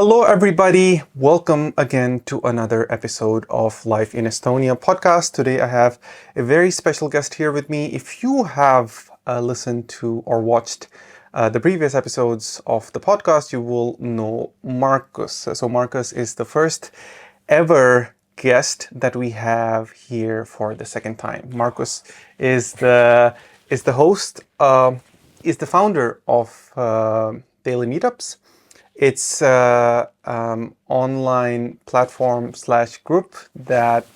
Hello, everybody. Welcome again to another episode of Life in Estonia podcast. Today, I have a very special guest here with me. If you have listened to or watched the previous episodes of the podcast, you will know Markus. So, Markus is the first ever guest that we have here for the second time. Markus is the host, is the founder of Daily Meetups. It's online platform / group that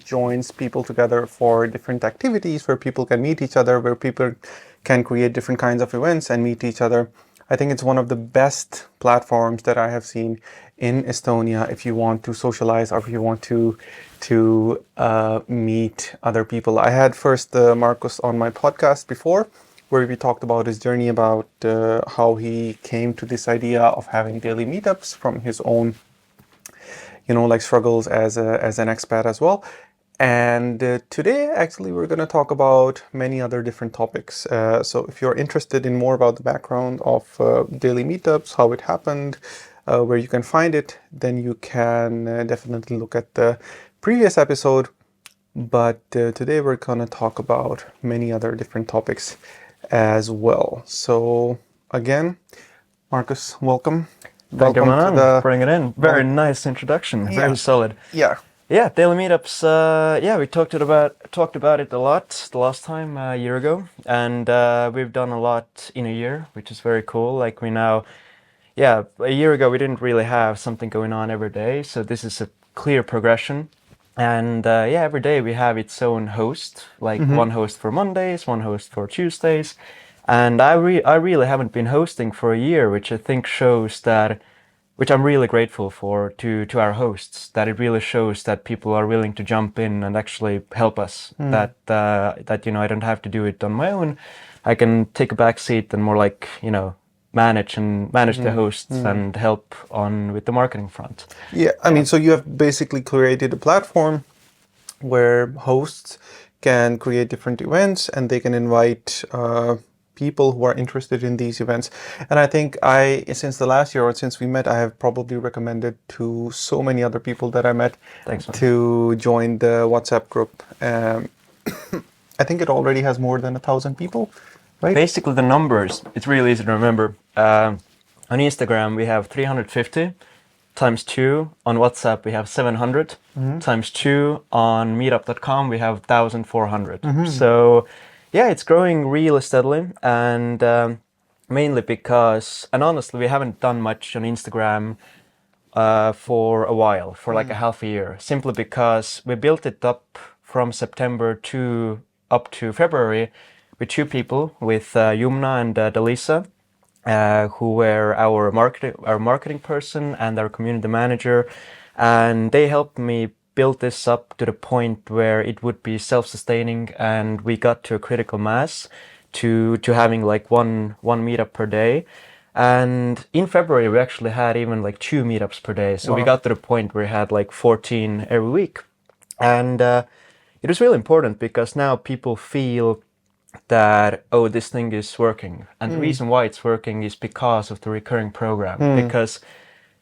joins people together for different activities where people can meet each other, where people can create different kinds of events and meet each other. I think it's one of the best platforms that I have seen in Estonia if you want to socialize or if you want to meet other people. I had first Markus on my podcast before, where we talked about his journey, about how he came to this idea of having daily meetups from his own, struggles as an expat as well. And today, actually, we're going to talk about many other different topics. So if you're interested in more about the background of daily meetups, how it happened, where you can find it, then you can definitely look at the previous episode. But today we're going to talk about many other different topics as well. So again, Markus, welcome. Thank you, Manan, for bringing it in. Very nice introduction. Yeah. Very solid. Yeah. Yeah, Daily Meetups. We talked about it a lot the last time, a year ago, and we've done a lot in a year, which is very cool. Like a year ago we didn't really have something going on every day, so this is a clear progression. And every day we have its own host, like one host for Mondays, one host for Tuesdays. And I really haven't been hosting for a year, which I think shows that, which I'm really grateful for to our hosts, that it really shows that people are willing to jump in and actually help us. That I don't have to do it on my own. I can take a back seat and more like, manage the hosts and help on with the marketing front. Yeah, I mean, so you have basically created a platform where hosts can create different events and they can invite people who are interested in these events. And I think since the last year or since we met, I have probably recommended to so many other people that I met to join the WhatsApp group. I think it already has more than 1,000 people. Right. Basically, the numbers, it's really easy to remember. On Instagram, we have 350 times 2. On WhatsApp, we have 700 times 2. On meetup.com, we have 1,400. So, it's growing really steadily. And mainly because, and honestly, we haven't done much on Instagram for a while, for like a half a year. Simply because we built it up from September up to February with 2 people, with Yumna and Dalisa, who were our marketing person and our community manager, and they helped me build this up to the point where it would be self-sustaining, and we got to a critical mass to having like one meetup per day. And in February we actually had even like 2 meetups per day, so we got to the point where we had like 14 every week. And it was really important because now people feel that, this thing is working. And the reason why it's working is because of the recurring program. Because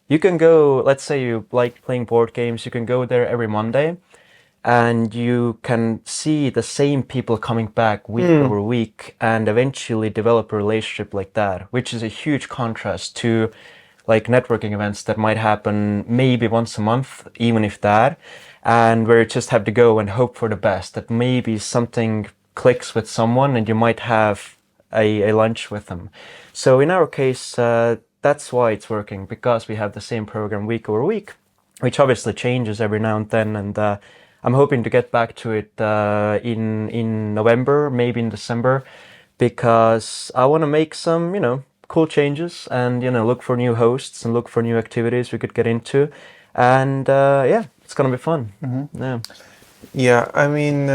you can go, let's say you like playing board games, you can go there every Monday and you can see the same people coming back week over week and eventually develop a relationship like that, which is a huge contrast to like networking events that might happen maybe once a month, even if that, and where you just have to go and hope for the best, that maybe something clicks with someone and you might have a lunch with them. So in our case, that's why it's working, because we have the same program week over week, which obviously changes every now and then. And I'm hoping to get back to it in November, maybe in December, because I want to make some, cool changes and, look for new hosts and look for new activities we could get into. And it's going to be fun. Yeah, I mean,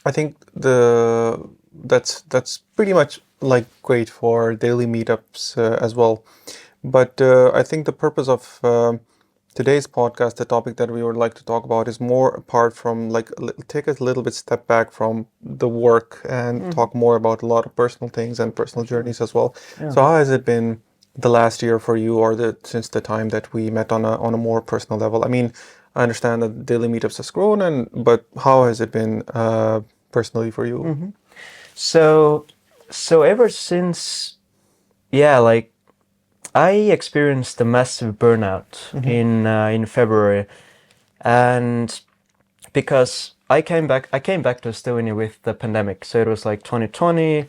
I think that's pretty much like great for daily meetups as well. But I think the purpose of today's podcast, the topic that we would like to talk about, is more apart from take a little bit step back from the work and talk more about a lot of personal things and personal journeys as well. Yeah. So how has it been the last year for you, or since the time that we met on a more personal level? I mean, I understand that Daily Meetups has grown, but how has it been personally for you? So, ever since, yeah, like I experienced a massive burnout in February, and because I came back to Estonia with the pandemic, so it was like 2020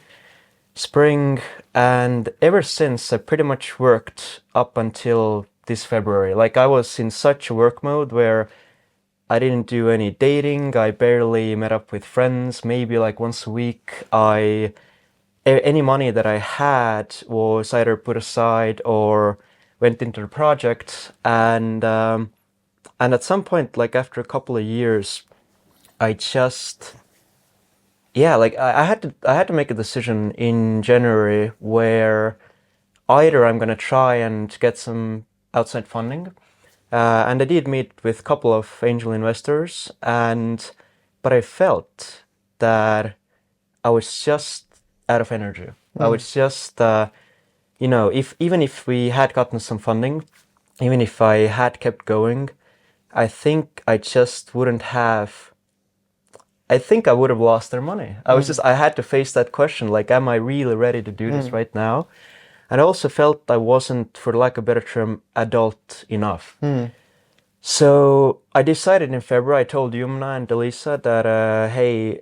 spring, and ever since I pretty much worked up until this February. Like I was in such a work mode where I didn't do any dating. I barely met up with friends. Maybe like once a week. Any money that I had was either put aside or went into the project. And at some point, like after a couple of years, I just like I had to make a decision in January where either I'm gonna try and get some outside funding, and I did meet with a couple of angel investors, but I felt that I was just out of energy. I was just, if even if we had gotten some funding, even if I had kept going, I think I just wouldn't have. I think I would have lost their money. I had to face that question, like, am I really ready to do this right now? And I also felt I wasn't, for lack of a better term, adult enough. So I decided in February, I told Yumna and Elisa that, hey,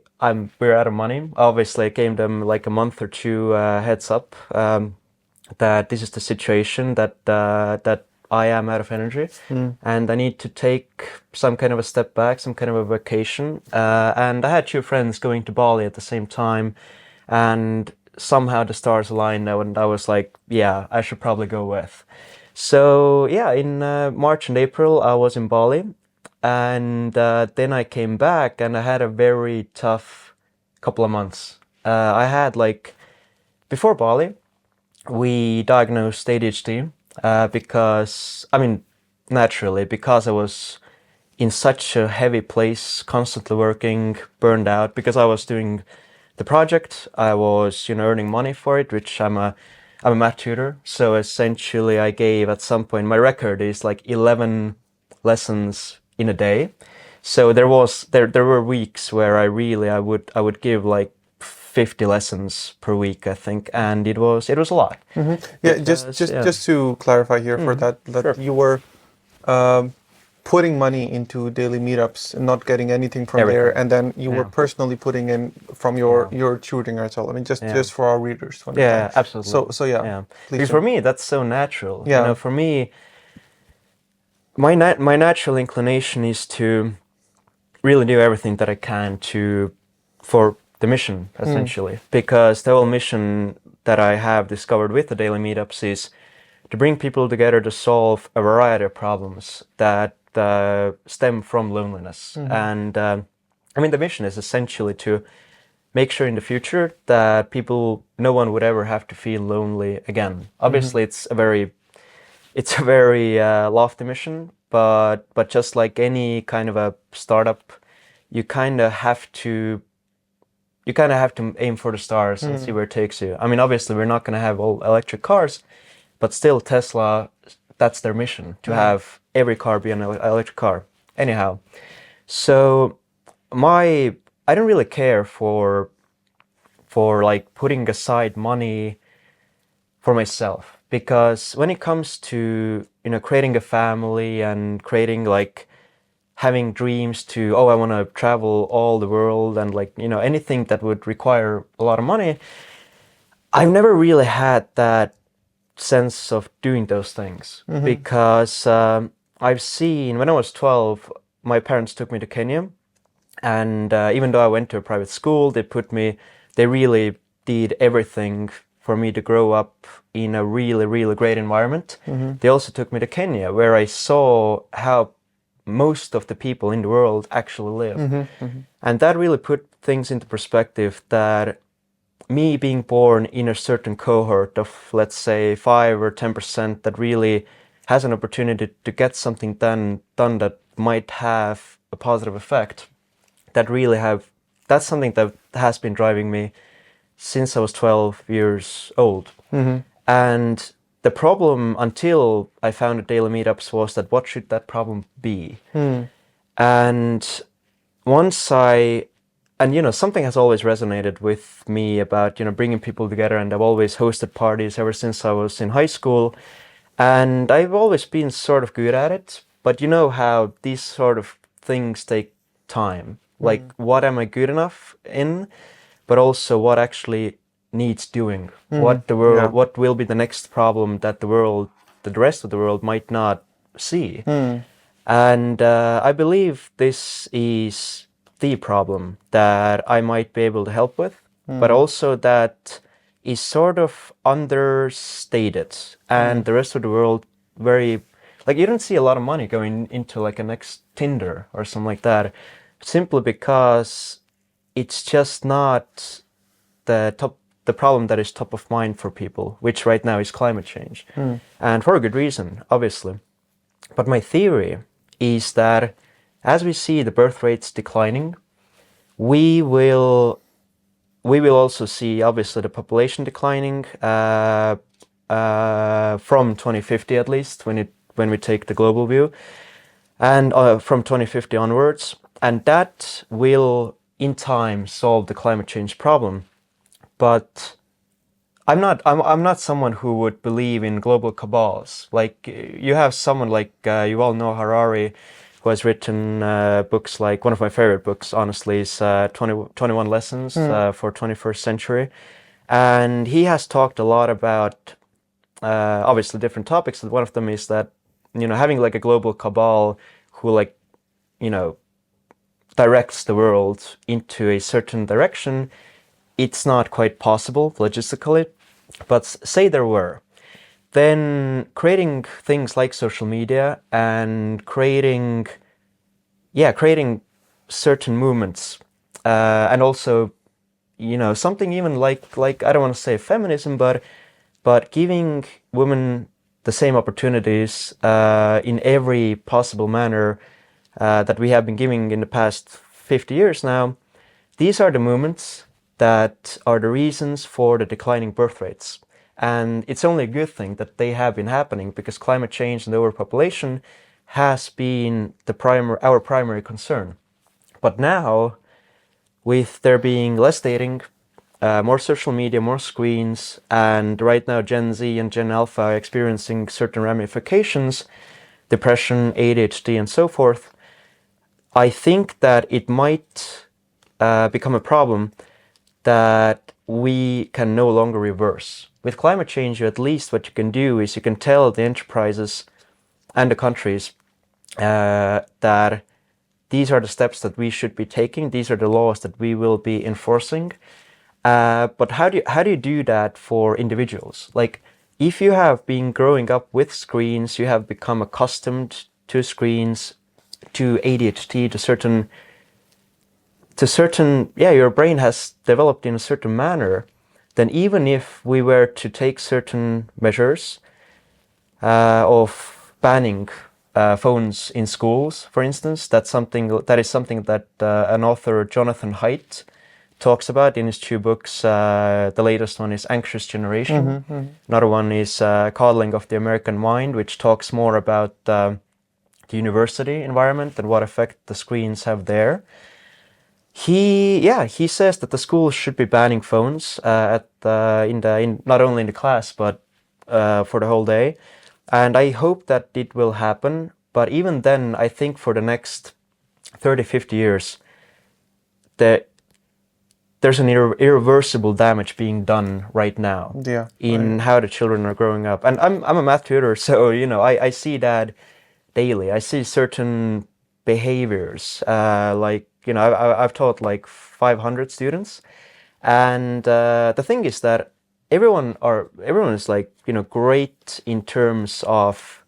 we're out of money. Obviously, I gave them like a month or two heads up that this is the situation, that I am out of energy and I need to take some kind of a step back, some kind of a vacation. And I had two friends going to Bali at the same time, and somehow the stars aligned and I was like, yeah, I should probably go with. So yeah, in March and April, I was in Bali, and then I came back and I had a very tough couple of months. I had like, before Bali, we diagnosed ADHD because, I mean, naturally, because I was in such a heavy place, constantly working, burned out, because I was doing the project, I was, earning money for it, which I'm a math tutor. So essentially I gave at some point, my record is like 11 lessons in a day. So there were weeks where I would give like 50 lessons per week, I think, and it was a lot. Yeah, just to clarify here for that Sure. you were um, putting money into Daily Meetups and not getting anything from there, Everything. and then you were Yeah. personally putting in from your tutoring as well. I mean, just for our readers to understand. Yeah, absolutely. So yeah, Yeah. please. Because for me, that's so natural. Yeah. For me, my natural inclination is to really do everything that I can for the mission, essentially. Because the whole mission that I have discovered with the Daily Meetups is to bring people together to solve a variety of problems that stem from loneliness. And I mean, the mission is essentially to make sure in the future that no one would ever have to feel lonely again. Obviously, it's a very lofty mission, but just like any kind of a startup, you kind of have to aim for the stars and see where it takes you. I mean, obviously, we're not going to have all electric cars, but still, Tesla, that's their mission, to have every car be an electric car. Anyhow, so I don't really care for like putting aside money for myself, because when it comes to creating a family and creating like having dreams to, I want to travel all the world, and like anything that would require a lot of money, I've never really had that sense of doing those things, because I've seen, when I was 12, my parents took me to Kenya, and even though I went to a private school, they really did everything for me to grow up in a really, really great environment. They also took me to Kenya, where I saw how most of the people in the world actually live. And that really put things into perspective, that me being born in a certain cohort of, let's say, 5 or 10% that really has an opportunity to get something done that might have a positive effect, that's something that has been driving me since I was 12 years old. And the problem until I founded Daily Meetups was that what should that problem be? And once and something has always resonated with me about bringing people together, and I've always hosted parties ever since I was in high school, and I've always been sort of good at it. But you know how these sort of things take time. Like, what am I good enough in, but also what actually needs doing. What the world, what will be the next problem that the rest of the world might not see. And I believe this is the problem that I might be able to help with, but also that is sort of understated, and the rest of the world very, like, you don't see a lot of money going into like a next Tinder or something like that, simply because it's just not the problem that is top of mind for people, which right now is climate change, and for a good reason, obviously. But my theory is that as we see the birth rates declining, we will also see obviously the population declining from 2050 at least, when we take the global view, and from 2050 onwards, and that will in time solve the climate change problem. But I'm not someone who would believe in global cabals. Like, you have someone like Yuval Noah Harari, who has written books like, one of my favorite books, honestly, is 21 Lessons for 21st Century. And he has talked a lot about, obviously, different topics. And one of them is that, having like a global cabal who directs the world into a certain direction, it's not quite possible logistically. But say there were, then creating things like social media and creating certain movements, and also something even like I don't want to say feminism, but giving women the same opportunities in every possible manner that we have been giving in the past 50 years now. These are the movements that are the reasons for the declining birth rates. And it's only a good thing that they have been happening, because climate change and overpopulation has been our primary concern. But now, with there being less dating, more social media, more screens, and right now Gen Z and Gen Alpha are experiencing certain ramifications, depression, ADHD, and so forth, I think that it might become a problem that we can no longer reverse. With climate change, at least what you can do is you can tell the enterprises and the countries that these are the steps that we should be taking. These are the laws that we will be enforcing. But how do you do that for individuals? Like, if you have been growing up with screens, you have become accustomed to screens, to ADHD, your brain has developed in a certain manner, then even if we were to take certain measures of banning phones in schools, for instance, that is something that an author, Jonathan Haidt, talks about in his 2 books. The latest one is Anxious Generation. Another one is Coddling of the American Mind, which talks more about the university environment and what effect the screens have there. He says that the schools should be banning phones not only in the class, but for the whole day. And I hope that it will happen. But even then, I think for the next 30, 50 years, there's an irreversible damage being done right now in how the children are growing up. And I'm a math tutor, so I see that daily. I see certain behaviors, like I've taught like 500 students, and the thing is that everyone is like great in terms of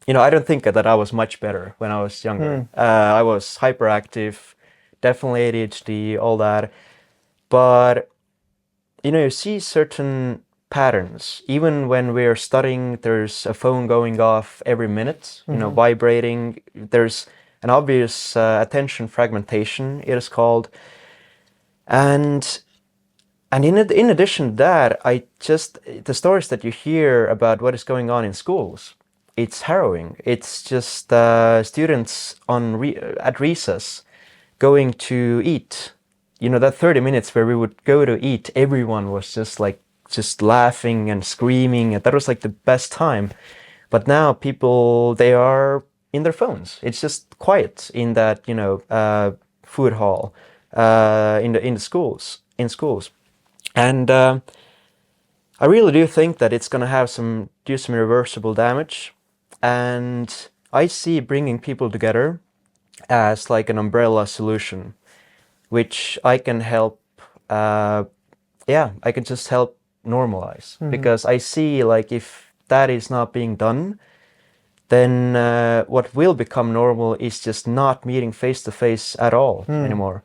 I don't think that I was much better when I was younger. I was hyperactive, definitely ADHD, all that. But you see certain patterns. Even when we're studying, there's a phone going off every minute, vibrating. There's an obvious attention fragmentation, it is called. And And in addition to that, the stories that you hear about what is going on in schools, it's harrowing. It's just students at recess going to eat. You know, that 30 minutes where we would go to eat, everyone was just laughing and screaming. And that was like the best time. But now people, they are in their phones. It's just quiet in that, food hall, in the schools. And I really do think that it's going to do some irreversible damage. And I see bringing people together as like an umbrella solution, which I can help, I can just help normalize. Because I see like if that is not being done, then what will become normal is just not meeting face to face at all anymore.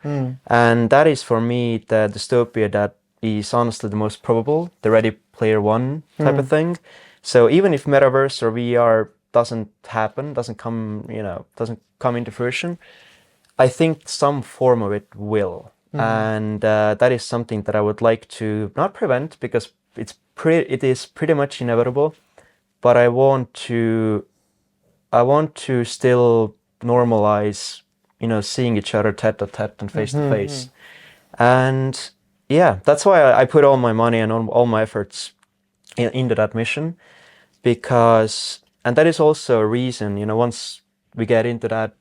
And that is for me the dystopia that is honestly the most probable, the Ready Player One type of thing. So even if metaverse or VR doesn't happen, doesn't come into fruition, I think some form of it will. And that is something that I would like to not prevent, because it is pretty much inevitable, but I want to still normalize, seeing each other tete-a-tete and face-to-face. And yeah, that's why I put all my money and all my efforts into that mission, and that is also a reason, once we get into that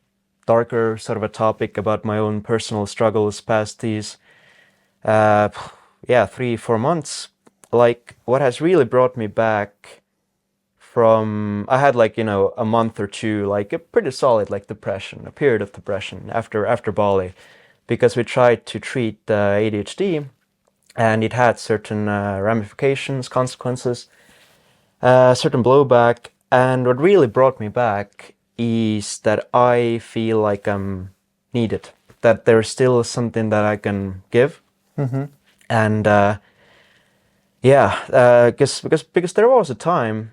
darker sort of a topic about my own personal struggles past these, 3-4 months, like what has really brought me back I had a month or two, like a pretty solid a period of depression after Bali, because we tried to treat ADHD, and it had certain ramifications, consequences, certain blowback. And what really brought me back is that I feel like I'm needed, that there's still something that I can give. And because there was a time,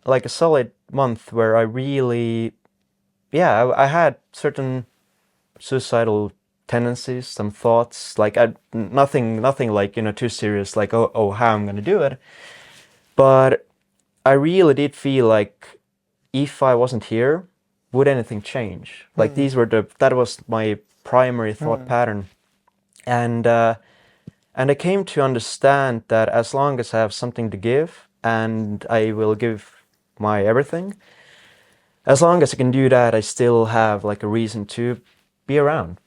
like a solid month, where I really, I had certain suicidal tendencies, some thoughts, like nothing like, too serious, like, oh, how I'm going to do it. But I really did feel like if I wasn't here, would anything change? Like that was my primary thought pattern. And I came to understand that as long as I have something to give, and I will give my everything, as long as I can do that, I still have like a reason to be around.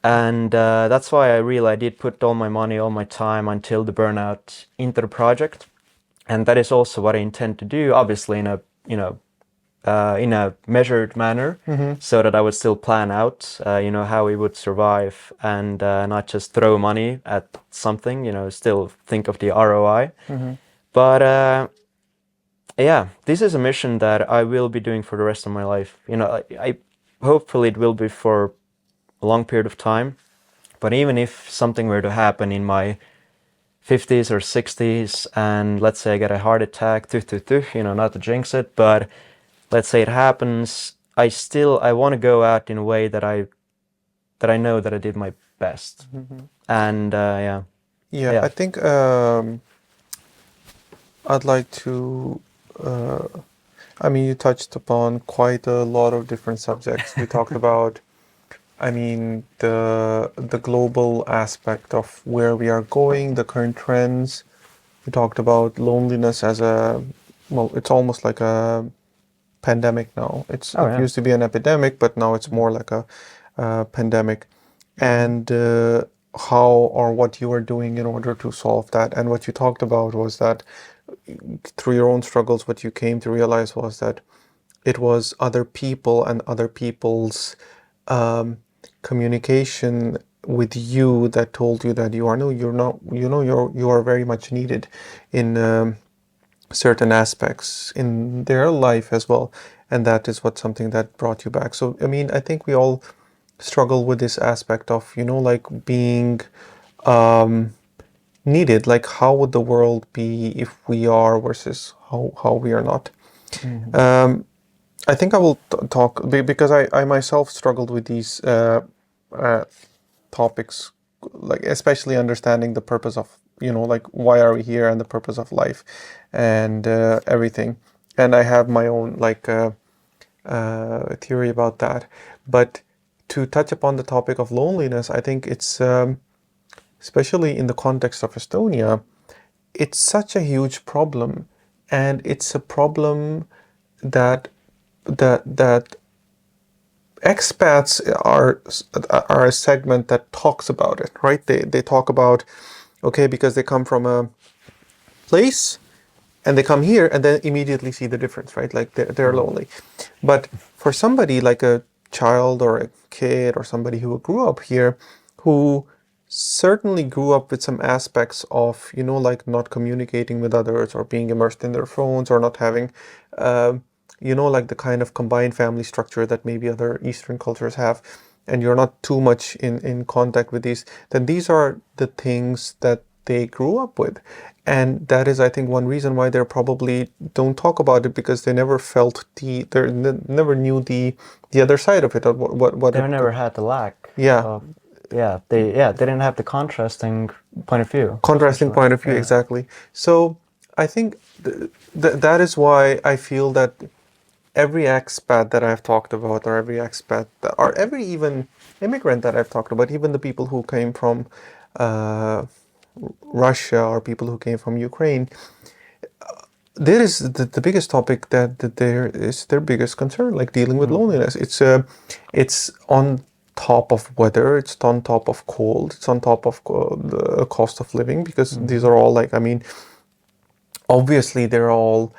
And that's why I did put all my money, all my time until the burnout into the project. And that is also what I intend to do, obviously in a measured manner, so that I would still plan out, how we would survive, and not just throw money at something, still think of the ROI. But this is a mission that I will be doing for the rest of my life. I hopefully it will be for a long period of time. But even if something were to happen in my 50s or 60s, and let's say I get a heart attack, not to jinx it, but let's say it happens, I want to go out in a way that I know that I did my best. And Yeah, I think I'd like to. You touched upon quite a lot of different subjects. We talked about, the global aspect of where we are going, the current trends. We talked about loneliness it's almost like a pandemic now. It used to be an epidemic, but now it's more like a pandemic. And how or what you are doing in order to solve that. And what you talked about was that through your own struggles, what you came to realize was that it was other people and other people's communication with you that told you that you are very much needed in certain aspects in their life as well, and that is something that brought you back. So I think we all struggle with this aspect of like being needed. Like, how would the world be if we are versus how we are not? I think I will talk because I myself struggled with these topics, like especially understanding the purpose of like why are we here and the purpose of life and everything. And I have my own theory about that. But to touch upon the topic of loneliness, I think it's especially in the context of Estonia, it's such a huge problem, and it's a problem that that expats are a segment that talks about it, right? They talk about, okay, because they come from a place and they come here and then immediately see the difference, right? Like they're lonely. But for somebody like a child or a kid or somebody who grew up here, who certainly grew up with some aspects of, like not communicating with others or being immersed in their phones or not having, like the kind of combined family structure that maybe other Eastern cultures have, and you're not too much in contact with these, then these are the things that they grew up with. And that is, I think, one reason why they probably don't talk about it, because they never felt never knew the other side of it, or what They it never could. had the lack. Yeah. They didn't have the contrasting point of view. Contrasting Essentially. point of view, Yeah. exactly. So I think that is why I feel that every expat that I've talked about, or every expat, or every even immigrant that I've talked about, even the people who came from uh, Russia or people who came from Ukraine, there is the biggest topic that there is their biggest concern, like dealing with loneliness. It's on top of weather, it's on top of cold, it's on top of the cost of living, because these are all like, I mean, obviously they're all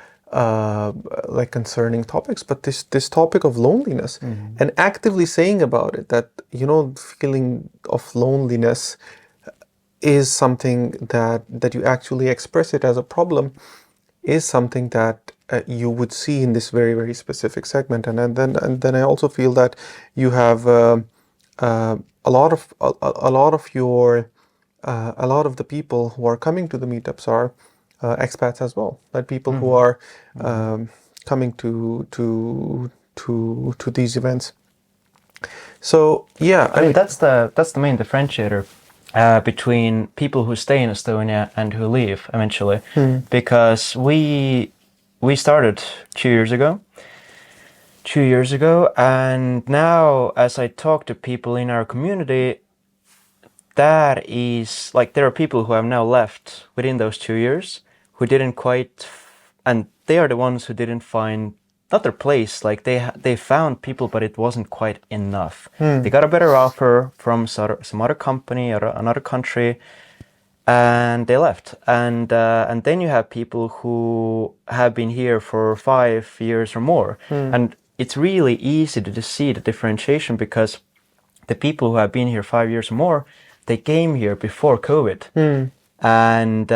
like concerning topics, but this topic of loneliness and actively saying about it, that feeling of loneliness is something that you actually express it as a problem, is something that you would see in this very, very specific segment. And then I also feel that you have a lot of a lot of the people who are coming to the meetups are expats as well, like people who are coming to these events. So yeah, I mean, that's the main differentiator between people who stay in Estonia and who leave eventually, because we started 2 years ago. 2 years ago, and now as I talk to people in our community, that is like there are people who have now left within those 2 years who didn't quite, and they are the ones who didn't find not their place. Like they found people, but it wasn't quite enough. They got a better offer from some other company or another country, and they left. And then you have people who have been here for 5 years or more, and it's really easy to just see the differentiation, because the people who have been here 5 years or more, they came here before COVID, and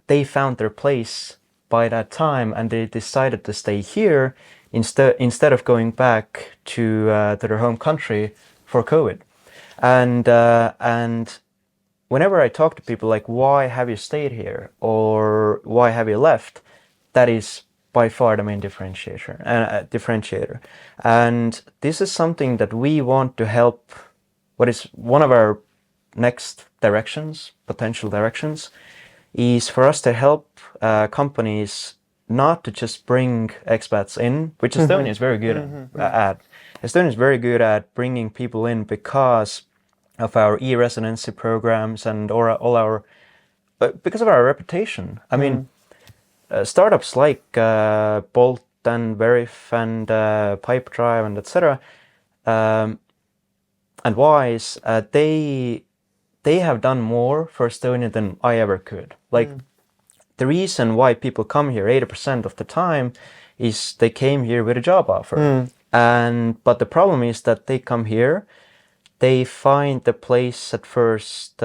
they found their place by that time, and they decided to stay here instead of going back to their home country for COVID, and whenever I talk to people like, why have you stayed here or why have you left, that is by far the main differentiator. And this is something that we want to help. What is one of our next potential directions, is for us to help companies not to just bring expats in, which Estonia is very good at. Estonia is very good at bringing people in because of our e-residency programs and all our, because of our reputation. I mean, startups like Bolt and Verif and Pipedrive and etc. And Wise, they have done more for Estonia than I ever could. Like the reason why people come here 80% of the time is they came here with a job offer. But the problem is that they come here, they find the place at first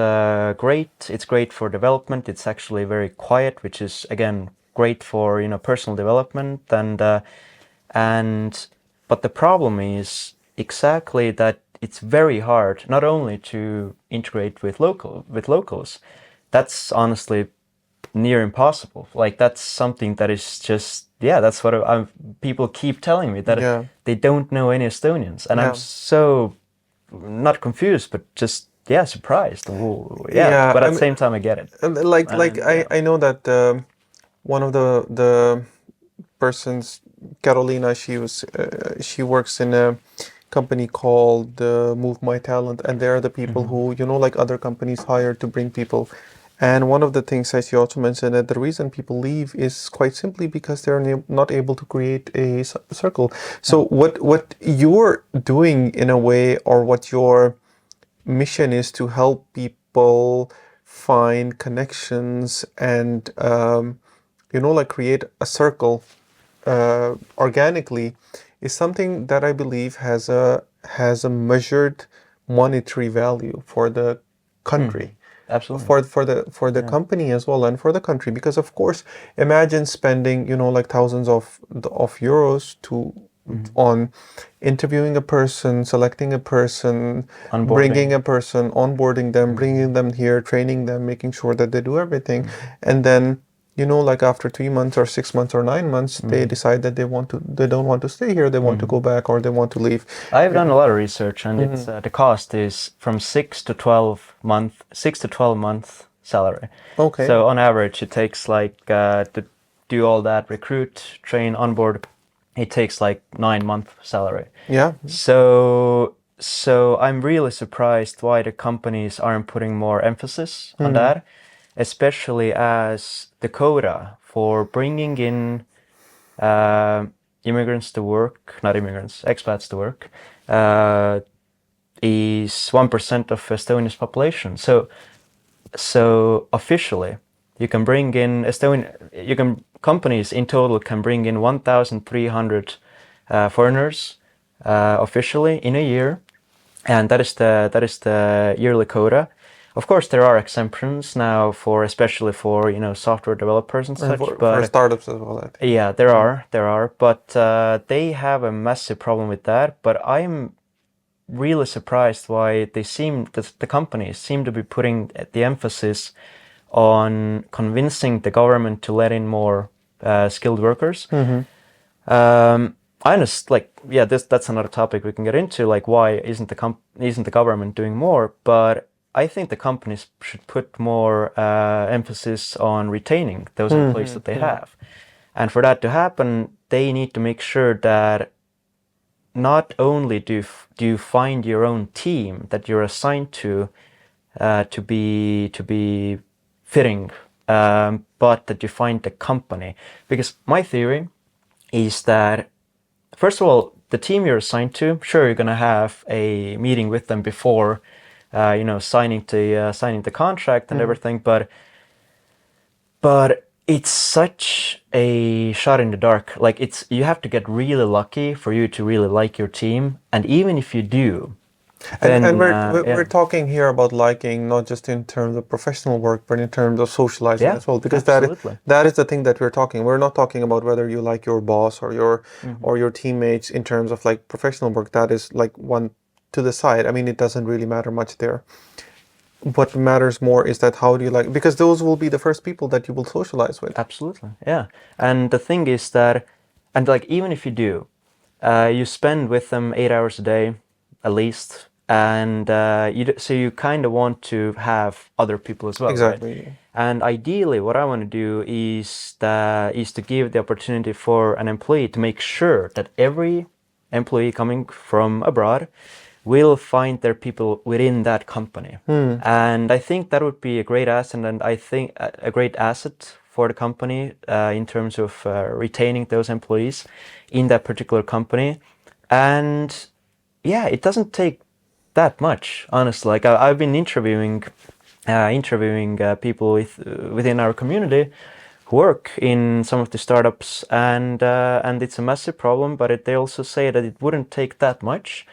great. It's great for development. It's actually very quiet, which is again great for personal development. And but the problem is exactly that it's very hard not only to integrate with locals. That's honestly near impossible. Like that's something that is just that's what people keep telling me, that they don't know any Estonians, and I'm so not confused, but just surprised. Ooh, Yeah, but at the same time, I get it. I know that one of the persons, Carolina, she works in a company called Move My Talent, and they're the people who, like other companies hire to bring people. And one of the things that she also mentioned, that the reason people leave is quite simply because they're not able to create a circle. So what you're doing in a way, or what your mission is, to help people find connections and like create a circle organically, is something that I believe has a measured monetary value for the country, Absolutely. for the company as well, and for the country. Because of course, imagine spending like thousands of euros on interviewing a person, selecting a person, bringing a person, onboarding them, bringing them here, training them, making sure that they do everything, and then like after 3 months or 6 months or 9 months, they decide that they don't want to stay here, they want to go back, or they want to leave. I've done a lot of research, and it's the cost is from 6 to 12 month salary. Okay. So on average, it takes like to do all that, recruit, train, onboard. It takes like 9 month salary. Yeah. So I'm really surprised why the companies aren't putting more emphasis on that, especially as the quota for bringing in immigrants to work, not immigrants, expats to work, is 1% of Estonia's population. So officially, you can bring in companies in total can bring in 1,300 foreigners officially in a year, and that is the yearly quota. Of course, there are exemptions now especially for software developers and such, for startups as well, I think. yeah, there are, but they have a massive problem with that. But I'm really surprised why the companies seem to be putting the emphasis on convincing the government to let in more skilled workers. I understand, that's another topic we can get into, like why isn't the government doing more? But I think the companies should put more emphasis on retaining those employees that they have. And for that to happen, they need to make sure that not only do you find your own team that you're assigned to be fitting, but that you find the company. Because my theory is that, first of all, the team you're assigned to, sure, you're gonna have a meeting with them before, signing the contract and everything, but it's such a shot in the dark. Like you have to get really lucky for you to really like your team, and even if you do, then And we're talking here about liking, not just in terms of professional work, but in terms of socializing as well. Because absolutely. that is the thing that we're talking. We're not talking about whether you like your boss or your teammates in terms of like professional work. That is like one to the side. I mean, it doesn't really matter much there. What matters more is that how do you like, because those will be the first people that you will socialize with. Absolutely, yeah. And the thing is that, and like even if you do, you spend with them 8 hours a day, at least, and so you kind of want to have other people as well, Exactly. right? And ideally, what I want to do is to give the opportunity for an employee to make sure that every employee coming from abroad will find their people within that company. And I think that would be a great asset, and I think a great asset for the company in terms of retaining those employees in that particular company. And yeah, it doesn't take that much, honestly. Like I've been interviewing people within our community who work in some of the startups, and it's a massive problem. But they also say that it wouldn't take that much,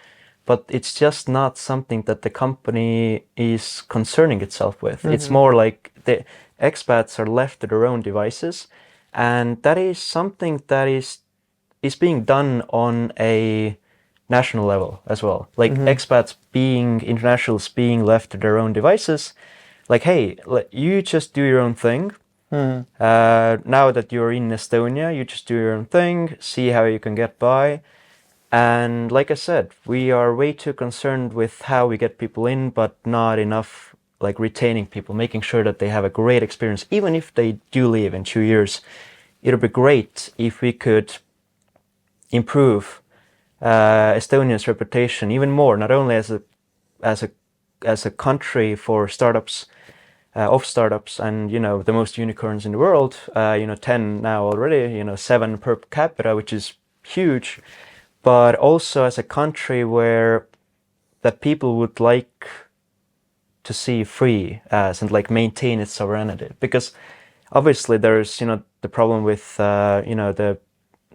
but it's just not something that the company is concerning itself with. It's more like the expats are left to their own devices, and that is something that is being done on a national level as well. Like expats internationals being left to their own devices. Like, hey, you just do your own thing. Now that you're in Estonia, you just do your own thing, see how you can get by. And like I said, we are way too concerned with how we get people in, but not enough like retaining people, making sure that they have a great experience. Even if they do leave in 2 years, it would be great if we could improve Estonia's reputation even more, not only as a as a country for startups, of startups, and the most unicorns in the world. 10 now already. 7 per capita, which is huge, but also as a country where that people would like to see free as and like maintain its sovereignty, because obviously there's the problem with the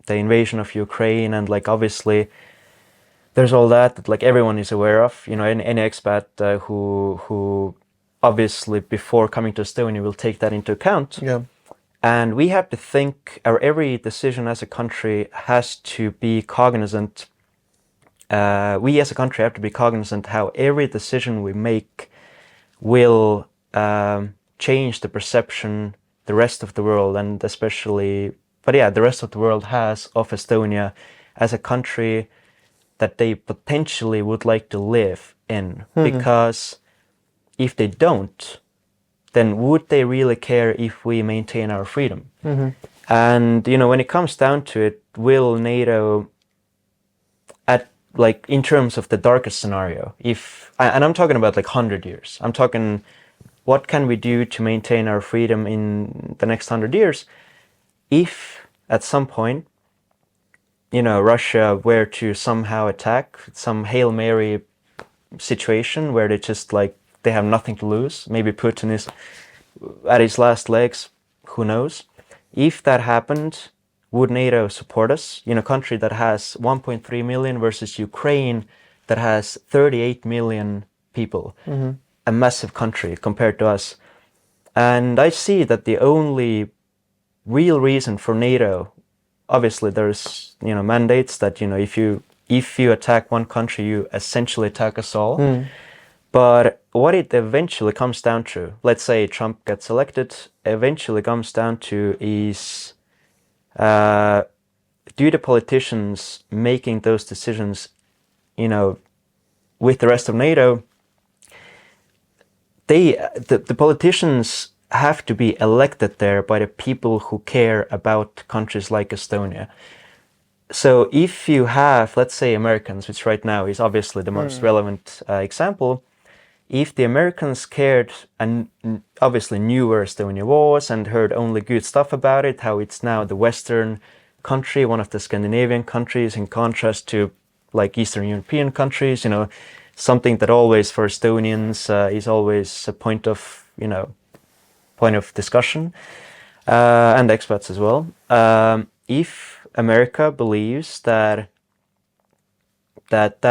invasion of Ukraine, and like obviously there's all that like everyone is aware of. Any expat who obviously before coming to Estonia will take that into account. Yeah. And we have to think, or every decision as a country has to be cognizant. We as a country have to be cognizant how every decision we make will change the perception the rest of the world, and especially, but yeah, the rest of the world has of Estonia as a country that they potentially would like to live in. Because if they don't, then would they really care if we maintain our freedom? And when it comes down to it, will NATO, at like in terms of the darkest scenario, and I'm talking about like 100 years, I'm talking what can we do to maintain our freedom in the next 100 years, if at some point Russia were to somehow attack, some Hail Mary situation where they just like they have nothing to lose. Maybe Putin is at his last legs, who knows? If that happened, would NATO support us? A country that has 1.3 million versus Ukraine that has 38 million people, a massive country compared to us. And I see that the only real reason for NATO, obviously there's mandates that if you attack one country, you essentially attack us all. But what it eventually comes down to, let's say Trump gets elected, eventually comes down to is do the politicians making those decisions, with the rest of NATO, the politicians have to be elected there by the people who care about countries like Estonia. So if you have, let's say, Americans, which right now is obviously the most relevant example, if the Americans cared and obviously knew where Estonia was and heard only good stuff about it, how it's now the Western country, one of the Scandinavian countries, in contrast to like Eastern European countries, something that always for Estonians is always a point of discussion, and expats as well. If America believes that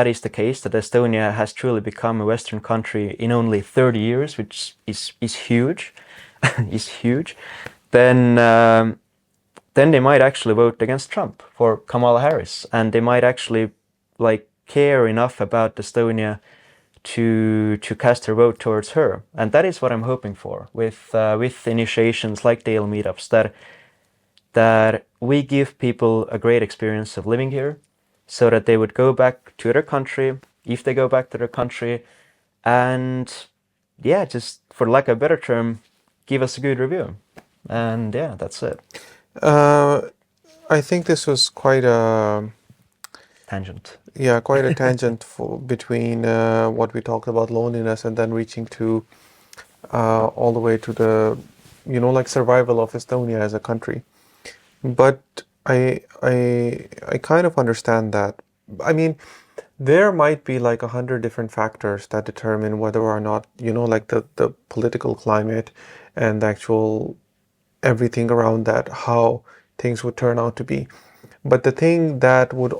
is the case, that Estonia has truly become a Western country in only 30 years, which is huge, is huge, then they might actually vote against Trump for Kamala Harris, and they might actually like care enough about Estonia to cast their vote towards her. And that is what I'm hoping for with initiations like Daily Meetups, that we give people a great experience of living here, so that they would go back to their country, if they go back to their country, and yeah, just for lack of a better term, give us a good review. And yeah, that's it. I think this was quite a Tangent. Yeah, quite a tangent between what we talked about loneliness and then reaching to all the way to the like survival of Estonia as a country. But I kind of understand that. I mean, there might be like 100 different factors that determine whether or not like the political climate and the actual everything around that, how things would turn out to be. But the thing that would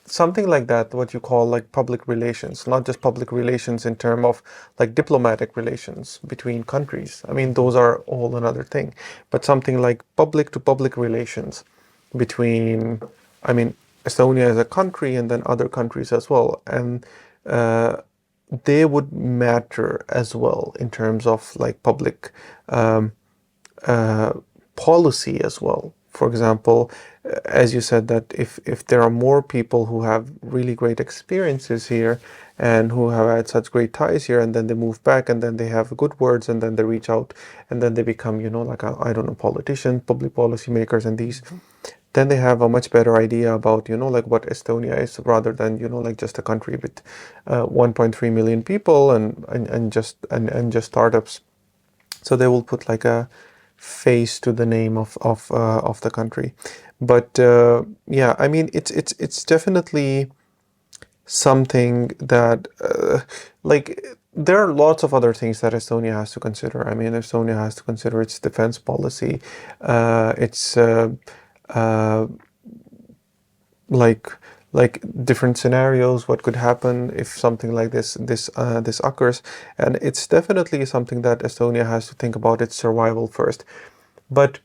something like that, what you call like public relations, not just public relations in terms of like diplomatic relations between countries. I mean, those are all another thing. But something like public to public relations between, Estonia as a country and then other countries as well. And they would matter as well in terms of like public policy as well. for example, as you said, that if there are more people who have really great experiences here and who have had such great ties here, and then they move back and then they have good words and then they reach out and then they become, like, I don't know, politicians, public policy makers, and these, then they have a much better idea about, like what Estonia is, rather than, like just a country with 1.3 million people and just startups. So they will put like a face to the name of the country. But yeah, I mean, it's definitely something that like there are lots of other things that Estonia has to consider. I mean, Estonia has to consider its defense policy, its uh, like different scenarios, what could happen if something like this occurs, and it's definitely something that Estonia has to think about its survival first. But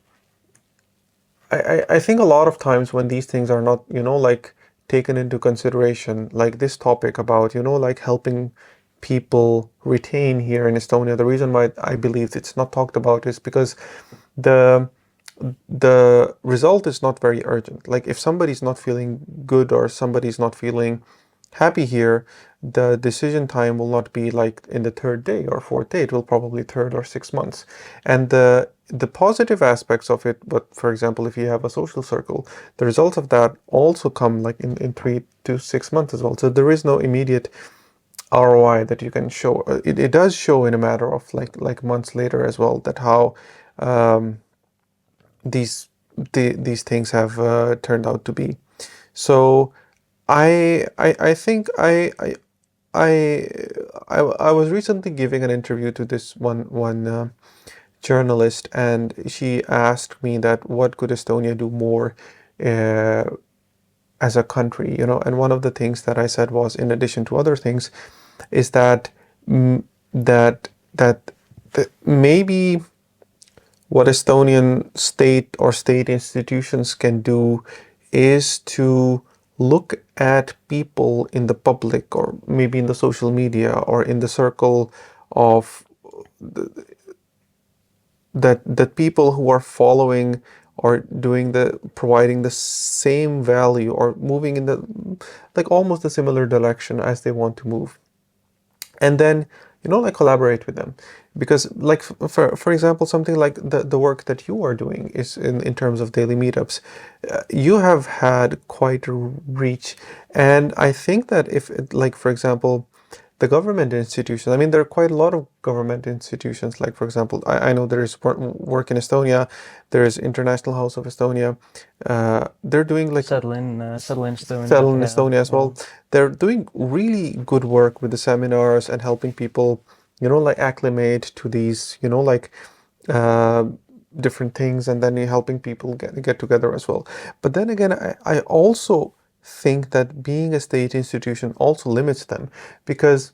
I think a lot of times when these things are not, like taken into consideration, like this topic about, like helping people retain here in Estonia, the reason why I believe it's not talked about is because the the result is not very urgent. Like if somebody's not feeling good or somebody's not feeling happy here, the decision time will not be like in the third day or fourth day. It will probably third or 6 months. And the positive aspects of it, but for example, if you have a social circle, the results of that also come like in 3 to 6 months as well. So there is no immediate ROI that you can show. It does show in a matter of like months later as well, that how um, these these things have turned out to be. So I think I I was recently giving an interview to this one journalist, and she asked me that what could Estonia do more uh, as a country, and one of the things that I said was, in addition to other things, is that mm, that that maybe what Estonian state or state institutions can do is to look at people in the public, or maybe in the social media, or in the circle of that people who are following or doing the providing the same value or moving in the like almost a similar direction as they want to move, and then like collaborate with them. Because like for example, something like the work that you are doing is in terms of daily meetups, you have had quite a reach. And I think that if like for example, the government institutions, I mean, there are quite a lot of government institutions, like for example, I know there is work in Estonia, there is International House of Estonia, they're doing like Settle in Estonia. Settle in Estonia as well. They're doing really good work with the seminars and helping people, like acclimate to these, like uh, different things, and then helping people get together as well. But then again, I also think that being a state institution also limits them, because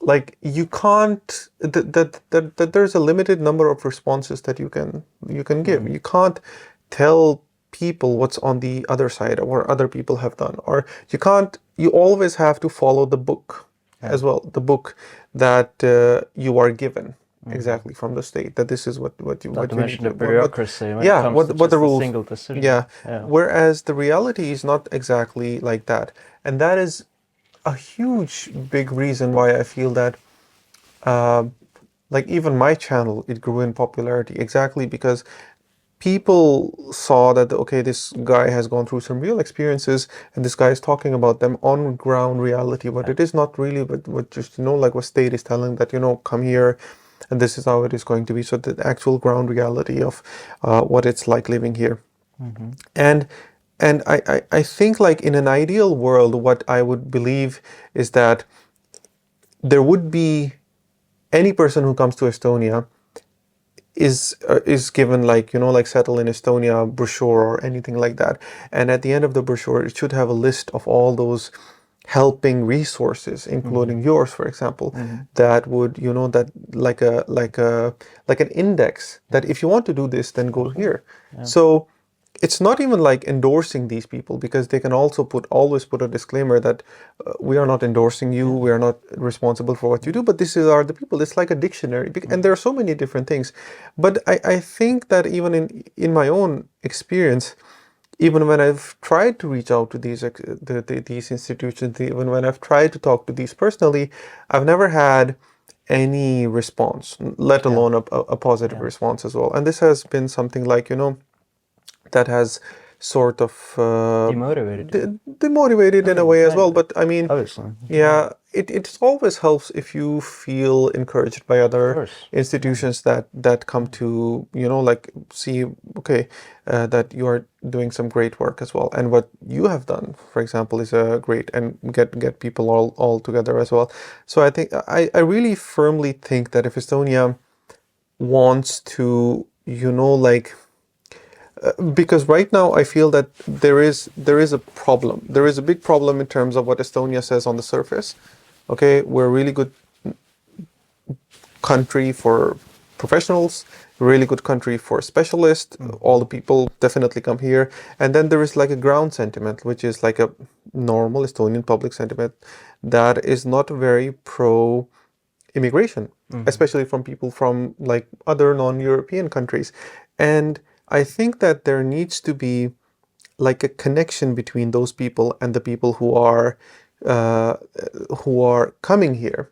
like you can't that there's a limited number of responses that you can give. You can't tell people what's on the other side, or what other people have done, or you always have to follow the book as well, the book that you are given exactly from the state, that this is what you Not what to you mention need the to, bureaucracy when it yeah, comes to what the just a rules, single decision. yeah. Yeah. Whereas the reality is not exactly like that, and that is a huge big reason why I feel that like even my channel, it grew in popularity, exactly because people saw that, okay, this guy has gone through some real experiences, and this guy is talking about them on ground reality, but it is not really what just like what state is telling, that come here and this is how it is going to be. So the actual ground reality of what it's like living here. and and I think, like, in an ideal world, what I would believe is that there would be any person who comes to Estonia is given, like, like Settle in Estonia brochure or anything like that, and at the end of the brochure it should have a list of all those helping resources, including yours, for example, that would, that like an index, that if you want to do this, then go here. So it's not even like endorsing these people, because they can also always put a disclaimer that we are not endorsing you, we are not responsible for what you do, but these are the people. It's like a dictionary, and there are so many different things. But I think that even in my own experience, even when I've tried to reach out to these institutions, even when I've tried to talk to these personally, I've never had any response, let alone a positive response as well. And this has been something like, that has sort of demotivated in a way as well. But I mean, obviously, it always helps if you feel encouraged by other institutions that come to, like, see, okay, that you are doing some great work as well, and what you have done, for example, is great, and get people all together as well. So I think I really firmly think that if Estonia wants to, like, because right now I feel that there is a problem. There is a big problem in terms of what Estonia says on the surface. Okay, we're a really good country for professionals, really good country for specialists. All the people definitely come here. And then there is like a ground sentiment, which is like a normal Estonian public sentiment that is not very pro immigration, especially from people from like other non-European countries. And I think that there needs to be like a connection between those people and the people who are coming here.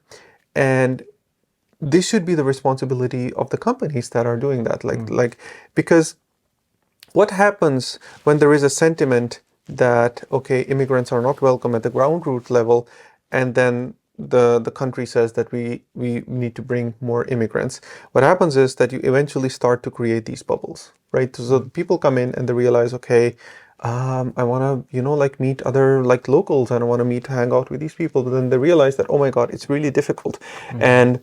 And this should be the responsibility of the companies that are doing that. Like, because what happens when there is a sentiment that, okay, immigrants are not welcome at the ground root level, and then the country says that we need to bring more immigrants? What happens is that you eventually start to create these bubbles, right? So people come in and they realize, okay, I want to, like, meet other like locals, and I want to hang out with these people. But then they realize that, oh my God, it's really difficult. And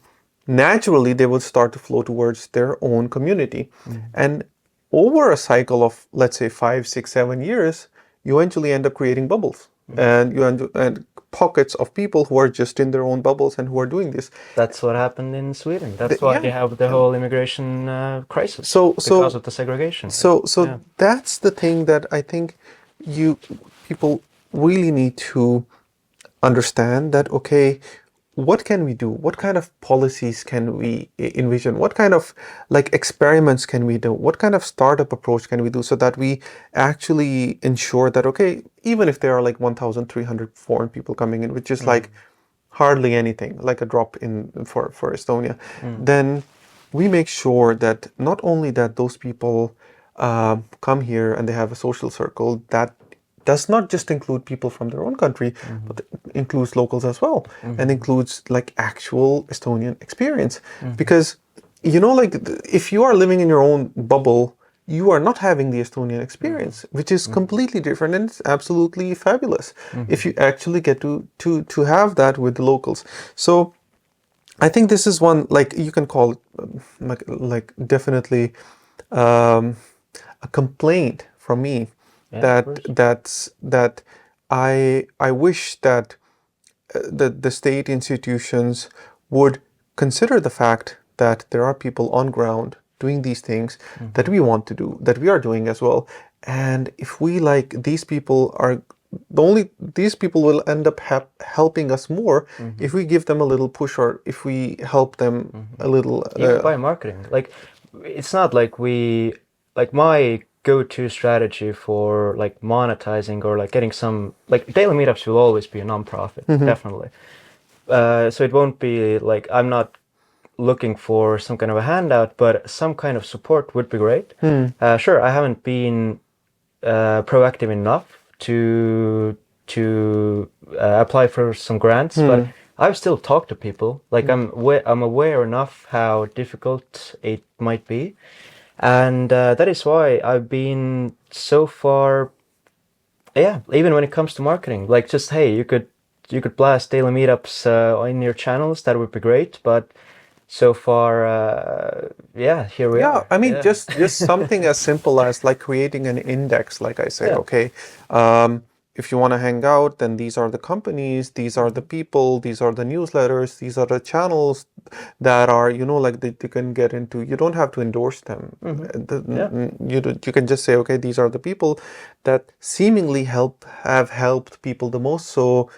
naturally they will start to flow towards their own community. And over a cycle of, let's say, 5, 6, 7 years, you eventually end up creating bubbles. And you and pockets of people who are just in their own bubbles and who are doing this. That's what happened in Sweden. That's why they have the whole immigration crisis, because of the segregation. So that's the thing that I think people really need to understand, that, okay, what can we do? What kind of policies can we envision? What kind of like experiments can we do? What kind of startup approach can we do, so that we actually ensure that, okay, even if there are like 1,300 foreign people coming in, which is like hardly anything, like a drop in for Estonia, then we make sure that not only that those people come here and they have a social circle that does not just include people from their own country, but includes locals as well, and includes like actual Estonian experience. Because, like, if you are living in your own bubble, you are not having the Estonian experience, which is completely different, and it's absolutely fabulous if you actually get to have that with the locals. So I think this is one, like, you can call it like definitely a complaint from me. That I wish that the state institutions would consider the fact that there are people on ground doing these things that we want to do, that we are doing as well. And if we, like, these people will end up helping us more if we give them a little push, or if we help them a little. Even by marketing, like, it's not like my go-to strategy for like monetizing or like getting some, like, Daily Meetups will always be a non-profit, definitely. So it won't be like, I'm not looking for some kind of a handout, but some kind of support would be great. Sure, I haven't been proactive enough to apply for some grants, but I've still talked to people. Like, I'm aware enough how difficult it might be. And that is why I've been so far, even when it comes to marketing, like, just, hey, you could blast Daily Meetups in your channels, that would be great. But so far, here we are. I mean, just something as simple as like creating an index, like I said, okay, if you want to hang out, then these are the companies, these are the people, these are the newsletters, these are the channels, that are, like they can get into. You don't have to endorse them. You can just say, okay, these are the people that seemingly have helped people the most. So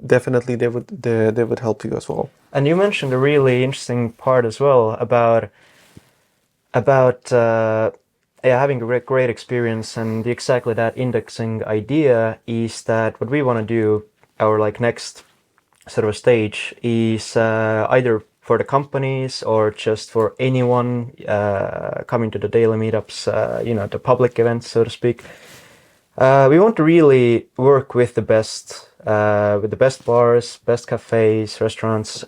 definitely they would help you as well. And you mentioned a really interesting part as well about having a great experience, and exactly that indexing idea is that what we want to do, our like next sort of a stage is either for the companies or just for anyone coming to the daily meetups, the public events, so to speak. We want to really work with the best bars, best cafes, restaurants,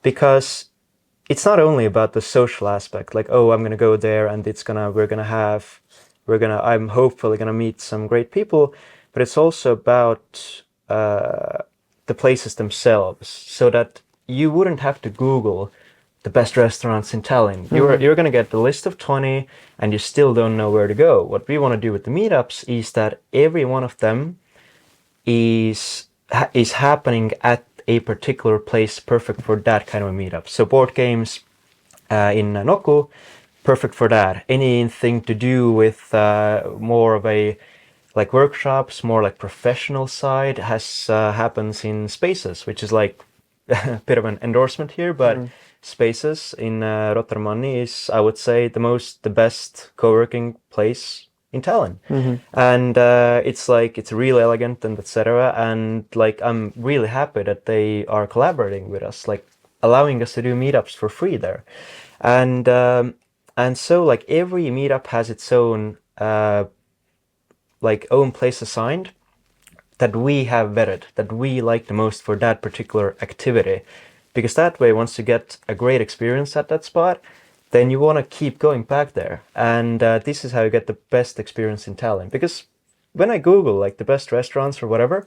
because it's not only about the social aspect, like, oh, I'm gonna go there and I'm hopefully gonna meet some great people, but it's also about the places themselves, so that you wouldn't have to Google the best restaurants in Tallinn. You're gonna get the list of 20, and you still don't know where to go. What we want to do with the meetups is that every one of them is happening at a particular place, perfect for that kind of a meetup. So board games in Noku, perfect for that. Anything to do with more of a like workshops, more like professional side has happens in Spaces, which is like a bit of an endorsement here, but Spaces in Rotermanni is, I would say, the best co-working place in Tallinn. And it's really elegant and etc. And like I'm really happy that they are collaborating with us, like allowing us to do meetups for free there. And so like every meetup has its own own place assigned that we have vetted, that we like the most for that particular activity. Because that way, once you get a great experience at that spot, then you want to keep going back there. And this is how you get the best experience in Tallinn. Because when I Google like the best restaurants or whatever,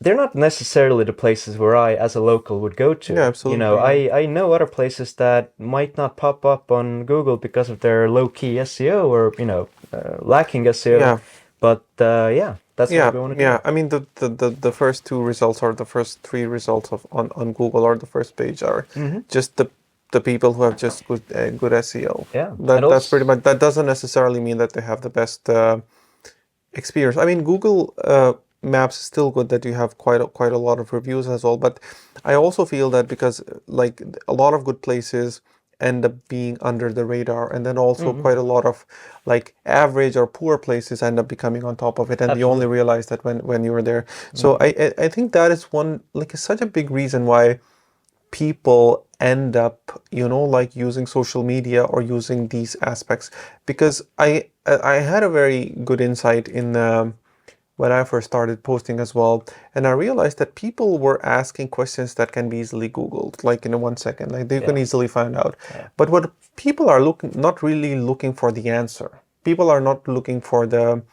they're not necessarily the places where I, as a local, would go to. Yeah, absolutely. I know other places that might not pop up on Google because of their low-key SEO or, lacking SEO. Yeah. But that's what we want to do. Yeah. I mean, the first two results or the first three results on Google or the first page are just the people who have just good SEO. Yeah. That's pretty much. That doesn't necessarily mean that they have the best experience. I mean, Google Maps is still good that you have quite a lot of reviews as well. But I also feel that because like a lot of good places end up being under the radar, and then also quite a lot of like average or poor places end up becoming on top of it, and you only realize that when you were there. So I think that is one like such a big reason why people end up like using social media or using these aspects, because I had a very good insight in when I first started posting as well, and I realized that people were asking questions that can be easily Googled, like in 1 second, like they can easily find out. But what people are not really looking for the answer. People are not looking for the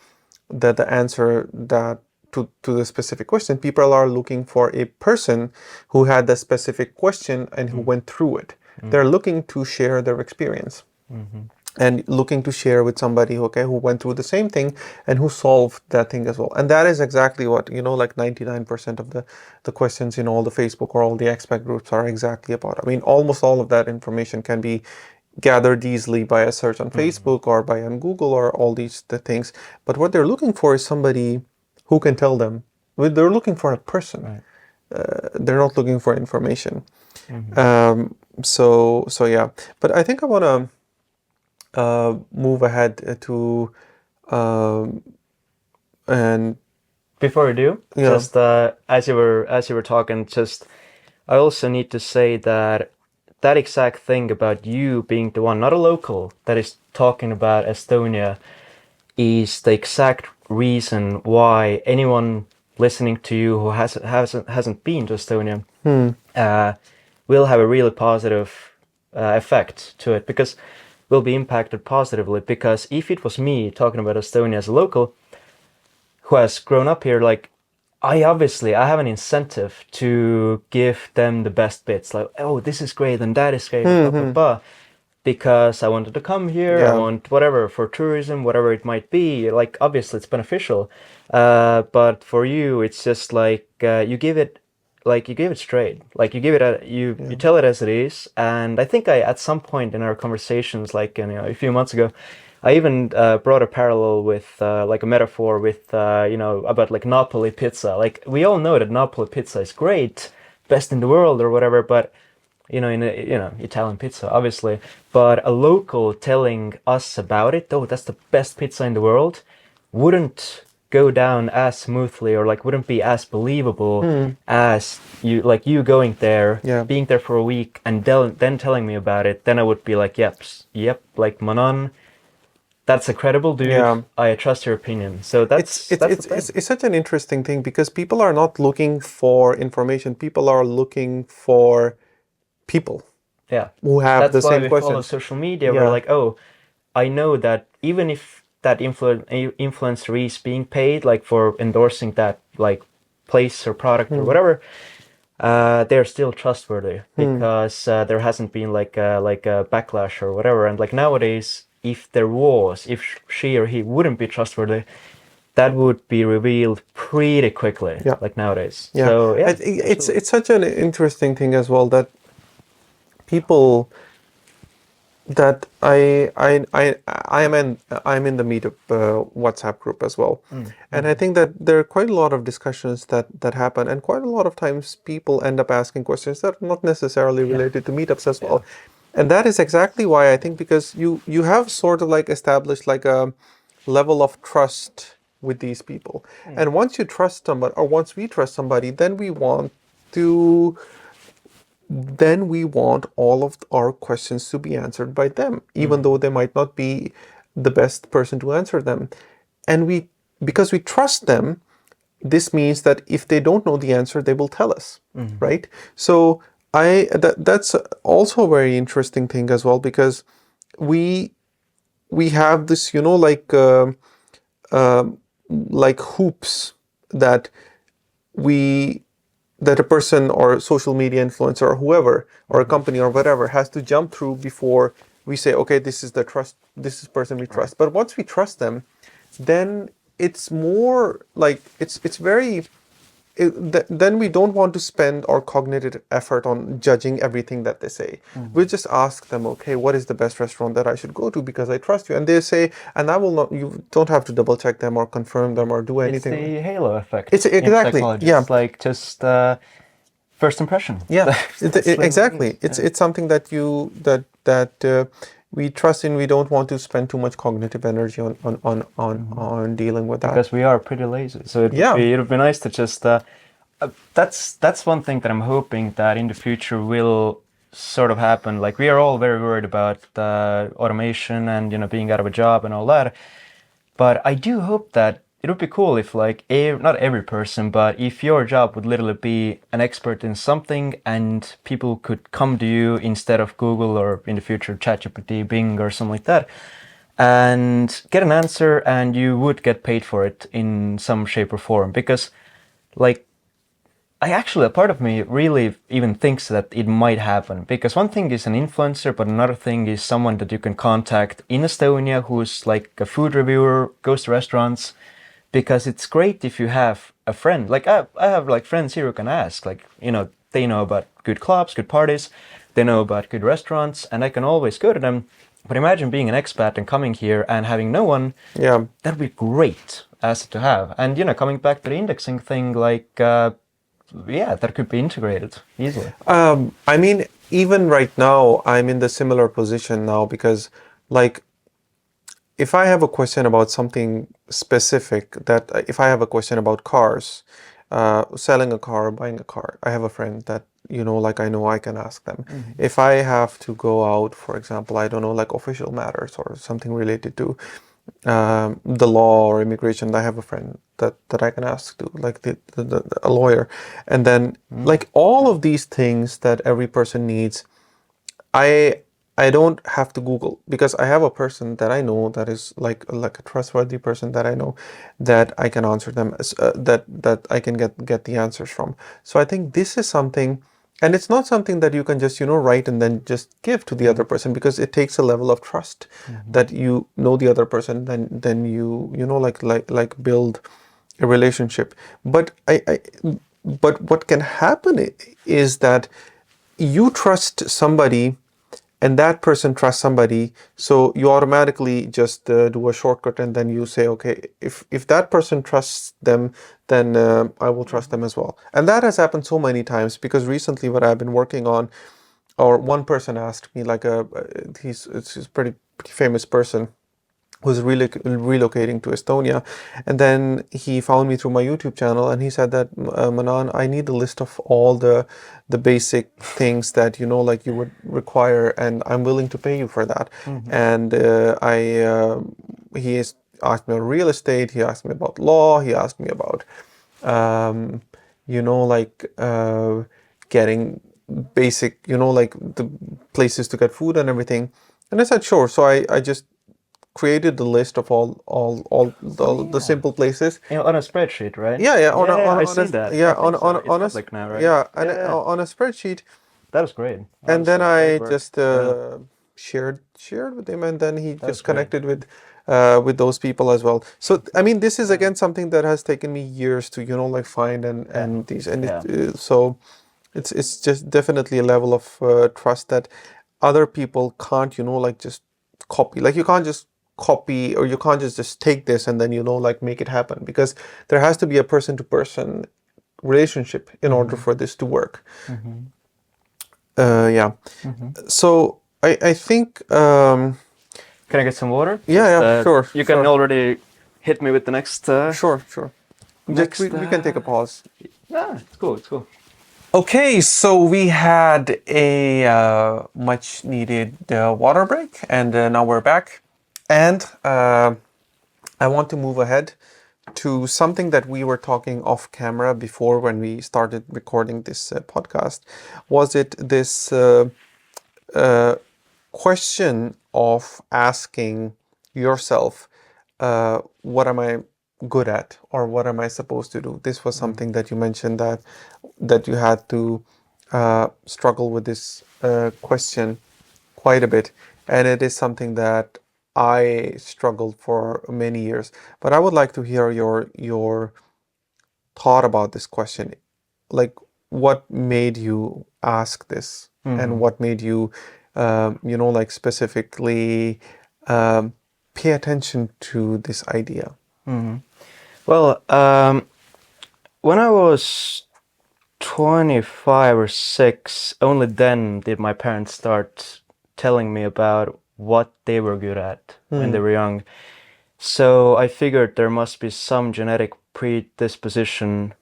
answer that to the specific question. People are looking for a person who had the specific question and who went through it. They're looking to share their experience. And looking to share with somebody who went through the same thing and who solved that thing as well. And that is exactly what, like 99% of the questions in all the Facebook or all the expat groups are exactly about. I mean, almost all of that information can be gathered easily by a search on Facebook or by on Google or all the things. But what they're looking for is somebody who can tell them. They're looking for a person. Right. They're not looking for information. So yeah. But I think I want to move ahead to and before we do, just as you were talking, just I also need to say that exact thing about you being the one, not a local, that is talking about Estonia is the exact reason why anyone listening to you who hasn't been to Estonia will have a really positive effect to it, because will be impacted positively. Because if it was me talking about Estonia as a local who has grown up here, like I have an incentive to give them the best bits, like, oh, this is great and that is great, blah, blah, blah, because I wanted to come here. I want whatever for tourism, whatever it might be. Like obviously it's beneficial, but for you it's just like you give it like you give it straight. Like you give it you tell it as it is. And I think I at some point in our conversations, like a few months ago, I even brought a parallel with like a metaphor with about like Napoli pizza. Like we all know that Napoli pizza is great, best in the world or whatever, but in Italian pizza, obviously, but a local telling us about it, oh, that's the best pizza in the world, wouldn't go down as smoothly or like wouldn't be as believable as you going there, Yeah. being there for a week and then telling me about it. Then I would be like, yep, like Manon, that's a credible dude. Yeah. I trust your opinion. So that's the thing. It's such an interesting thing because people are not looking for information. People are looking for people Yeah. who have That's the why same we follow questions. social media. We're Yeah. like, oh, I know that even if that influencer is being paid, like for endorsing that like place or product or whatever, they're still trustworthy because there hasn't been like a backlash or whatever. And like nowadays, if she or he wouldn't be trustworthy, that would be revealed pretty quickly. Yeah. Like nowadays. Yeah. So yeah, It's such an interesting thing as well that people that I'm in the Meetup WhatsApp group as well, and I think that there are quite a lot of discussions that happen, and quite a lot of times people end up asking questions that are not necessarily related to meetups as well, and that is exactly why I think because you have sort of like established like a level of trust with these people, and once you trust somebody or once we trust somebody, then we want all of our questions to be answered by them, even though they might not be the best person to answer them. And because we trust them, this means that if they don't know the answer, they will tell us, right? So that's also a very interesting thing as well, because we have this, like hoops that a person or social media influencer or whoever or a company or whatever has to jump through before we say, okay, this is the person we trust. But once we trust them, then it's more like then we don't want to spend our cognitive effort on judging everything that they say. We just ask them, okay, what is the best restaurant that I should go to because I trust you? And they say, and I will not. You don't have to double check them or confirm them or do anything. it's the halo effect. It's in exactly, psychology. yeah. It's like just first impression. Yeah, That's literally exactly. what it is. It's something that we trust in. We don't want to spend too much cognitive energy on dealing with that. Because we are pretty lazy. So it would be nice to just that's one thing that I'm hoping that in the future will sort of happen. Like we are all very worried about automation and being out of a job and all that. But I do hope that it would be cool if like not every person, but if your job would literally be an expert in something and people could come to you instead of Google or in the future ChatGPT, Bing or something like that, and get an answer and you would get paid for it in some shape or form. Because like a part of me really even thinks that it might happen, because one thing is an influencer, but another thing is someone that you can contact in Estonia who's like a food reviewer, goes to restaurants, because it's great if you have a friend. Like I have like friends here who can ask, like, they know about good clubs, good parties, they know about good restaurants, and I can always go to them. But imagine being an expat and coming here and having no one. Yeah, That'd be great asset to have. And coming back to the indexing thing, like that could be integrated easily. I mean, even right now, I'm in the similar position now because, like, if I have a question about something specific, if I have a question about cars, selling a car, buying a car, I have a friend that, like I know I can ask them. If I have to go out, for example, I don't know, like official matters or something related to the law or immigration, I have a friend that I can ask to, like a lawyer. And then like all of these things that every person needs, I don't have to Google, because I have a person that I know that is like a trustworthy person that I know that I can answer them, that I can get the answers from. So I think this is something, and it's not something that you can just write and then just give to the other person, because it takes a level of trust that you know the other person, then you like build a relationship. But but what can happen is that you trust somebody and that person trusts somebody, so you automatically just do a shortcut and then you say, okay, if that person trusts them, then I will trust them as well. And that has happened so many times, because recently what I've been working on, or one person asked me, like he's a pretty famous person who's relocating to Estonia, and then he found me through my YouTube channel, and he said that, Manan, I need a list of all the basic things that like you would require, and I'm willing to pay you for that. And he has asked me about real estate, he asked me about law, he asked me about um, like getting basic, like the places to get food and everything. And I said sure. So I just created the list of all the simple places. On a spreadsheet, right? Yeah, I've seen that. yeah, I think so. It's public now, right? yeah, and on a spreadsheet. That was great. And then Great I work. just shared with him, and then he just great. connected with those people as well. So I mean, this is again something that has taken me years to like find and these, and so it's just definitely a level of trust that other people can't like just copy. Like you can't just copy, or you can't just take this and then like make it happen, because there has to be a person to person relationship in order for this to work. Yeah. So I think Can I get some water? yeah, sure. You can already hit me with the next. Sure. Next, we can take a pause. Yeah, it's cool. Okay, so we had a much needed water break, and now we're back. And I want to move ahead to something that we were talking off camera before when we started recording this podcast. Was it this question of asking yourself, what am I good at, or what am I supposed to do? This was something that you mentioned that you had to struggle with this question quite a bit, and it is something that I struggled for many years. But I would like to hear your thought about this question. Like, what made you ask this, and what made you, like specifically pay attention to this idea? Well, when I was 25 or 6, only then did my parents start telling me about what they were good at when they were young. So I figured there must be some genetic predisposition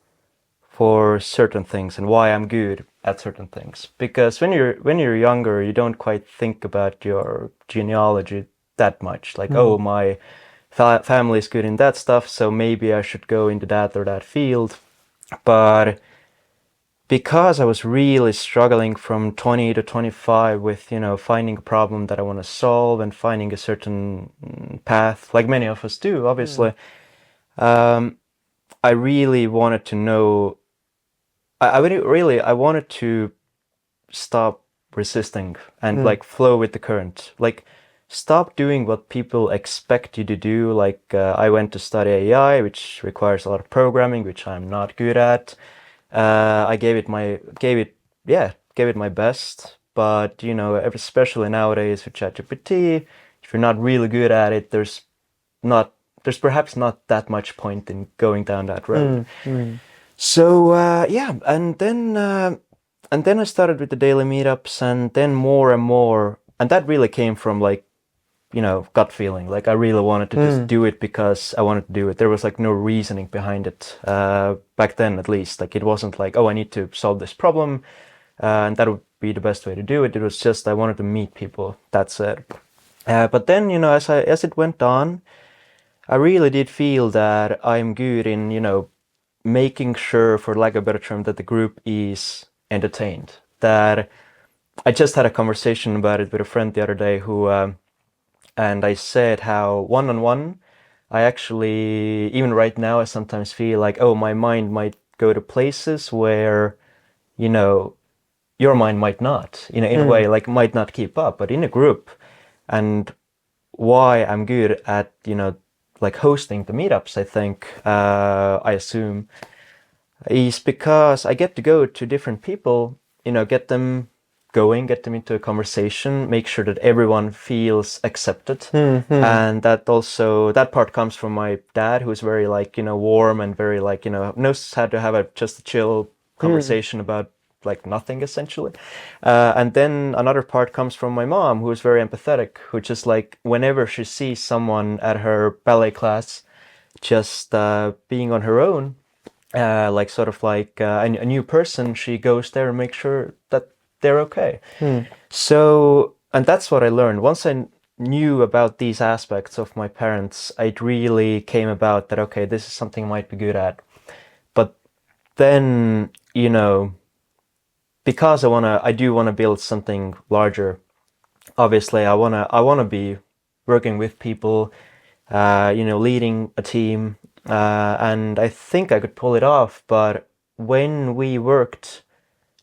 for certain things and why I'm good at certain things. Because when you're younger, you don't quite think about your genealogy that much. Like, oh, my family is good in that stuff, so maybe I should go into that or that field. But because I was really struggling from 20 to 25 with, finding a problem that I want to solve and finding a certain path, like many of us do, obviously, I really wanted to know, I wanted to stop resisting and like flow with the current. Like, stop doing what people expect you to do. Like, I went to study AI, which requires a lot of programming, which I'm not good at. I gave it my best, but especially nowadays with ChatGPT, if you're not really good at it, there's perhaps not that much point in going down that road. So and then I started with the daily meetups, and then more and more, and that really came from like, gut feeling. Like, I really wanted to just do it because I wanted to do it. There was like no reasoning behind it back then, at least. Like, it wasn't like, oh, I need to solve this problem and that would be the best way to do it. It was just I wanted to meet people. That's it. But then, as it went on, I really did feel that I'm good in, making sure, for lack of a better term, that the group is entertained. That I just had a conversation about it with a friend the other day and I said how one-on-one, I actually, even right now, I sometimes feel like, oh, my mind might go to places where, your mind might not, in a way, like might not keep up, but in a group. And why I'm good at, like hosting the meetups, I think, I assume, is because I get to go to different people, get them going, get them into a conversation, make sure that everyone feels accepted. And that part comes from my dad, who's very like, warm and very like, knows how to have just a chill conversation about like nothing essentially. And then another part comes from my mom, who's very empathetic, who just like whenever she sees someone at her ballet class just being on her own, like sort of like a new person, she goes there and makes sure that they're okay. So, and that's what I learned. Once I knew about these aspects of my parents, it really came about that, okay, this is something I might be good at. But then, because I do want to build something larger. Obviously, I wanna be working with people, leading a team, and I think I could pull it off. But when we worked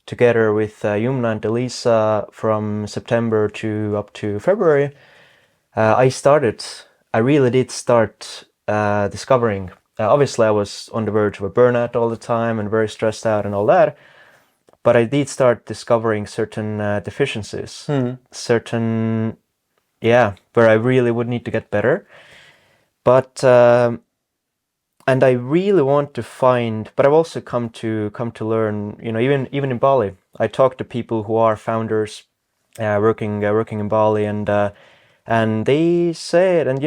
together with Yumna and Elisa from September to up to February, I really did start discovering. Obviously, I was on the verge of a burnout all the time and very stressed out and all that. But I did start discovering certain deficiencies, certain, where I really would need to get better. But and I really want to find. But I've also come to learn. Even in Bali, I talk to people who are founders, working in Bali, and they say it. And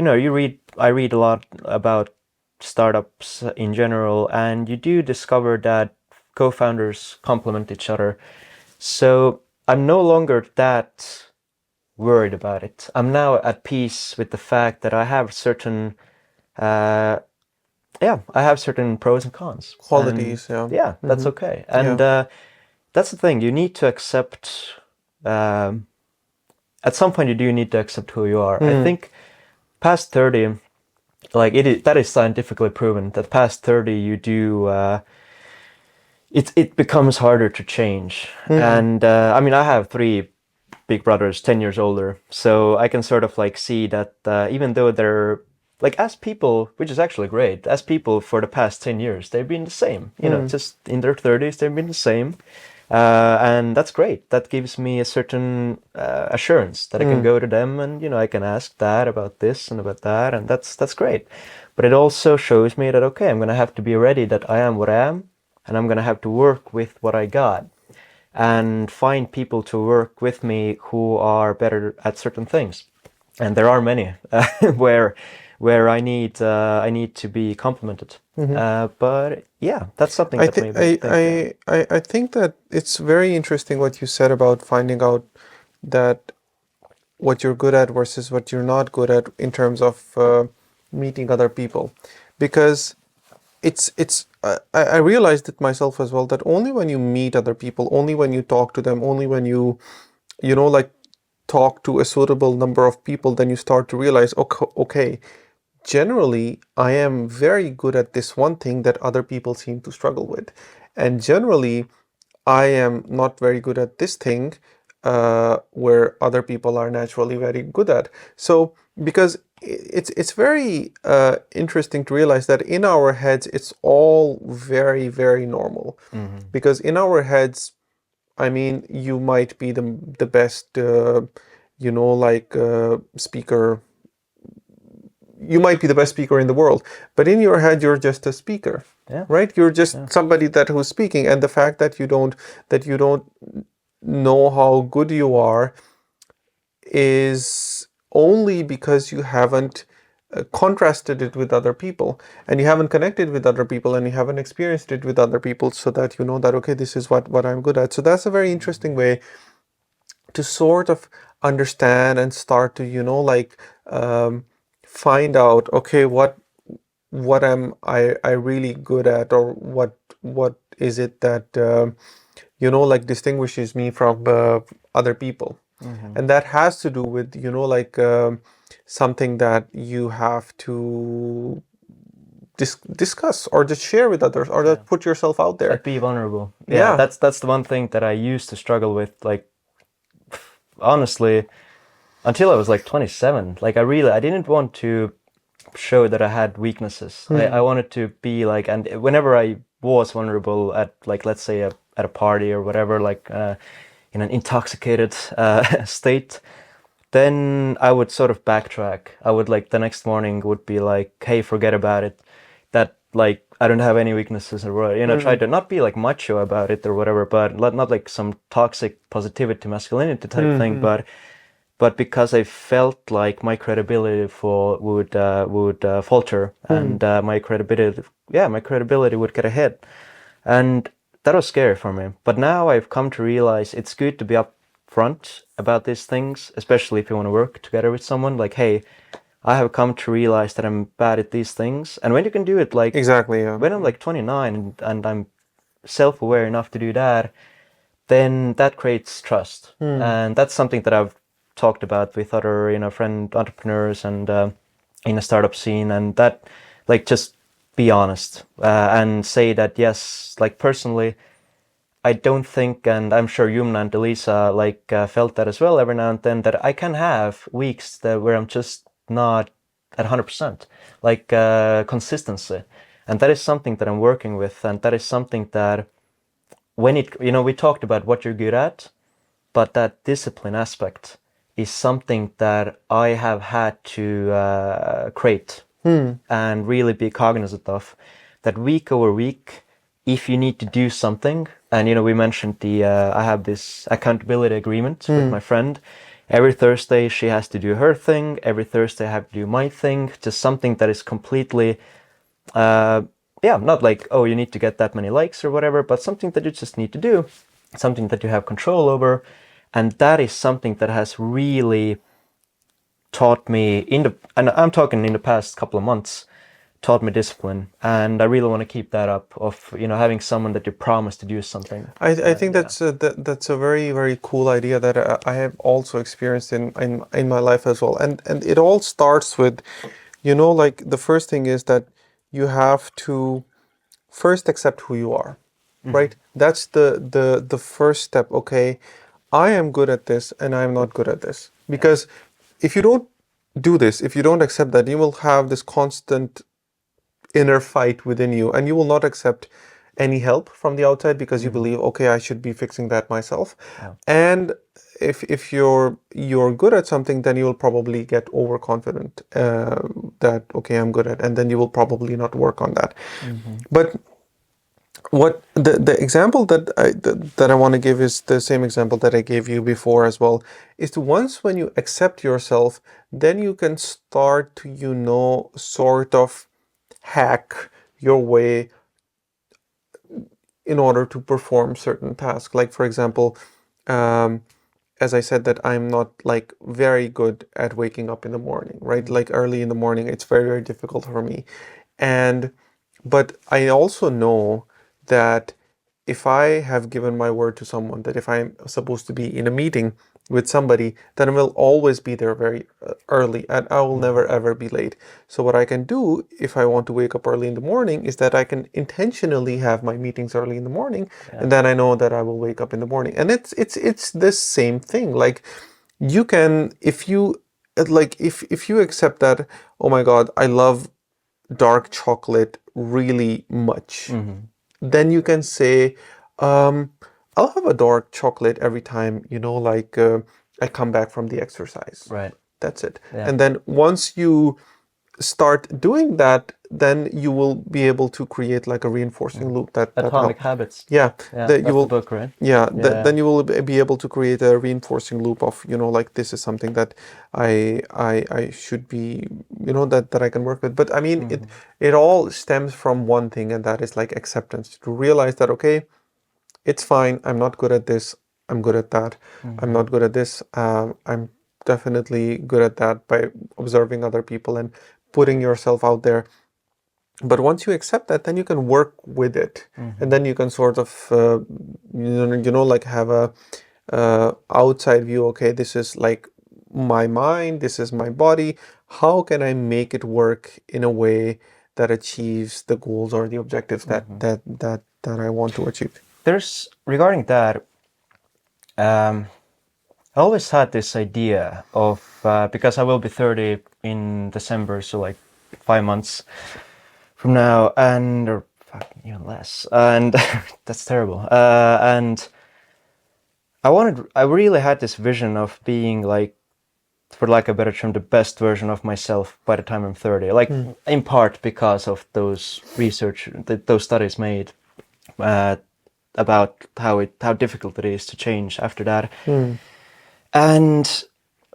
I read a lot about startups in general, and you do discover that co-founders complement each other. So I'm no longer that worried about it. I'm now at peace with the fact that I have certain, I have certain pros and cons. Qualities, And yeah. that's okay. And that's the thing. You need to accept. At some point, you do need to accept who you are. I think past 30, like that is scientifically proven that past 30 you do. It becomes harder to change. And I mean, I have 3 big brothers, 10 years older, so I can sort of like see that even though they're like, as people, which is actually great, as people for the past 10 years, they've been the same, just in their 30s, they've been the same. And that's great. That gives me a certain assurance that I can go to them and, I can ask Dad about this and about that, and that's great. But it also shows me that, okay, I'm going to have to be ready that I am what I am, and I'm going to have to work with what I got and find people to work with me who are better at certain things. And there are many where I need to be complimented. But yeah, that's something that maybe I think that it's very interesting what you said about finding out that what you're good at versus what you're not good at in terms of meeting other people, because I realized it myself as well, that only when you meet other people, only when you talk to them, only when you like talk to a suitable number of people, then you start to realize, okay, generally I am very good at this one thing that other people seem to struggle with, and generally I am not very good at this thing where other people are naturally very good at. So because it's very interesting to realize that in our heads it's all very, very normal. Because in our heads, I mean, you might be the best speaker. You might be the best speaker in the world, but in your head you're just a speaker. Right? You're just somebody who's speaking, and the fact that you don't know how good you are is only because you haven't contrasted it with other people, and you haven't connected with other people, and you haven't experienced it with other people, so that you know that, okay, this is what I'm good at. So that's a very interesting way to sort of understand and start to find out, okay, what am I really good at, or what is it that distinguishes me from other people. And that has to do with something that you have to discuss or just share with others, or just put yourself out there. Be vulnerable. Yeah. That's the one thing that I used to struggle with, like, honestly, until I was like 27. Like, I didn't want to show that I had weaknesses. I wanted to be like, and whenever I was vulnerable at, like, let's say at a party or whatever, like in an intoxicated state, then I would sort of backtrack. I would, like, the next morning would be like, hey, forget about it. That, like, I don't have any weaknesses or whatever. You know, try to not be like macho about it or whatever, but not like some toxic positivity masculinity type thing, but because I felt like my credibility would falter, and my credibility would get ahead, and that was scary for me. But now I've come to realize it's good to be upfront about these things, especially if you want to work together with someone. Like, hey, I have come to realize that I'm bad at these things, and when you can do it, like, Exactly. Yeah. when I'm like 29 and I'm self-aware enough to do that, then that creates trust. And that's something that I've talked about with other, friend entrepreneurs and in a startup scene, and that, like, just be honest and say that, yes, like, personally, I don't think, and I'm sure Yumna and Elisa, like, felt that as well every now and then, that I can have weeks where I'm just not at 100%, like, consistency. And that is something that I'm working with, and that is something that when we talked about what you're good at, but that discipline aspect is something that I have had to create and really be cognizant of. That week over week, if you need to do something, and we mentioned I have this accountability agreement with my friend. Every Thursday she has to do her thing. Every Thursday I have to do my thing. Just something that is completely not like, oh, you need to get that many likes or whatever, but something that you just need to do, something that you have control over. And that is something that has really taught me and I'm talking in the past couple of months, taught me discipline. And I really want to keep that up of, having someone that you promise to do something. I think that's a very, very cool idea that I have also experienced in my life as well. And it all starts with, like, the first thing is that you have to first accept who you are, right? That's the first step. Okay, I am good at this and I'm not good at this. Because if you don't do this, if you don't accept that, you will have this constant inner fight within you, and you will not accept any help from the outside because you believe, okay, I should be fixing that myself. And if you're good at something, then you will probably get overconfident that, okay, I'm good at, and then you will probably not work on that. But what the example that I want to give is the same example that I gave you before as well, is to once when you accept yourself, then you can start to sort of hack your way in order to perform certain tasks. Like, for example, as I said, that I'm not, like, very good at waking up in the morning, right? Like, early in the morning, it's very, very difficult for me. But I also know that if I have given my word to someone, that if I'm supposed to be in a meeting with somebody, then I will always be there very early, and I will never ever be late. So what I can do if I want to wake up early in the morning is that I can intentionally have my meetings early in the morning, and then I know that I will wake up in the morning. And it's this same thing. Like, you can, if you accept that, oh my God, I love dark chocolate really much, then you can say, I'll have a dark chocolate every time, I come back from the exercise. Right. That's it. Yeah. And then once you start doing that, then you will be able to create, like, a reinforcing loop that Atomic Habits. Yeah, Yeah, that that's you will, the book, right? yeah, Yeah. then you will be able to create a reinforcing loop of, like, this is something that I should be, that I can work with. But I mean, it all stems from one thing, and that is, like, acceptance. To realize that, okay, it's fine, I'm not good at this, I'm good at that. I'm not good at this, I'm definitely good at that, by observing other people and putting yourself out there. But once you accept that, then you can work with it, and then you can sort of like, have a outside view. Okay, this is, like, my mind, this is my body. How can I make it work in a way that achieves the goals or the objectives that I want to achieve? There's, regarding that, I always had this idea of, because I will be 30 in December, so, like, 5 months from now, and or fucking even less, and that's terrible. And I really had this vision of being like, for lack of a better term, the best version of myself by the time I'm 30. Like in part because of those research, those studies made about how difficult it is to change after that. And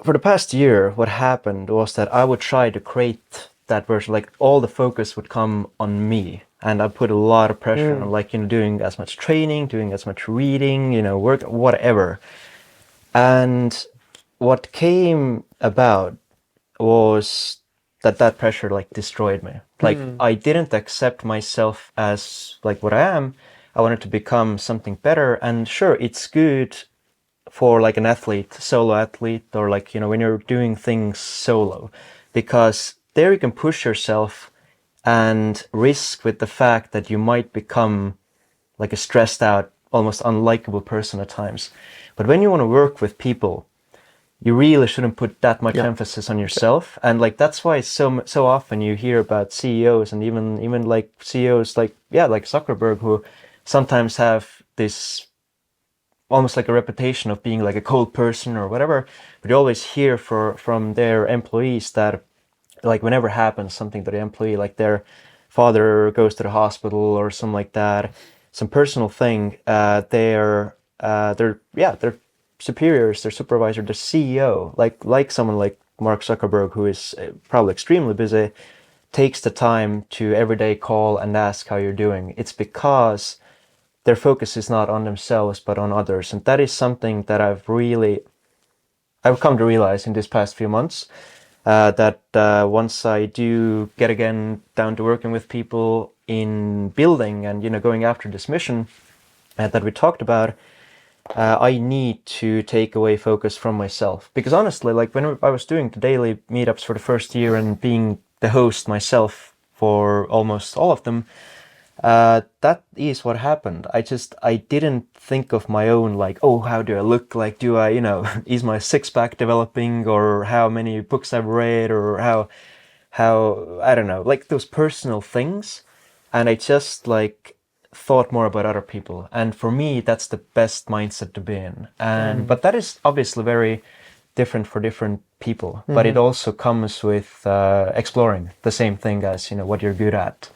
for the past year, what happened was that I would try to create that version. Like all the focus would come on me, and I put a lot of pressure on, like, doing as much training, doing as much reading, work, whatever. And what came about was that pressure like destroyed me. Like I didn't accept myself as like what I am. I wanted to become something better. And sure, it's good for like an athlete, solo athlete, or like, when you're doing things solo, because there you can push yourself and risk with the fact that you might become like a stressed out, almost unlikable person at times. But when you want to work with people, you really shouldn't put that much emphasis on yourself. And like that's why so often you hear about CEOs, and even like CEOs like Zuckerberg, who sometimes have this almost like a reputation of being like a cold person or whatever, but you always hear from their employees that like whenever happens something to the employee, like their father goes to the hospital or something like that, some personal thing, their superiors, their supervisor, the CEO, like someone like Mark Zuckerberg, who is probably extremely busy, takes the time to every day call and ask how you're doing. It's because their focus is not on themselves but on others, and that is something that I've come to realize in these past few months. That once I do get again down to working with people in building and going after this mission that we talked about, I need to take away focus from myself. Because honestly, like when I was doing the daily meetups for the first year and being the host myself for almost all of them, that is what happened. I didn't think of my own, like, oh, how do I look? Like, do I, is my six-pack developing, or how many books I've read, or how, I don't know, like those personal things. And I just like thought more about other people. And for me, that's the best mindset to be in. But that is obviously very different for different people, but it also comes with exploring the same thing as what you're good at.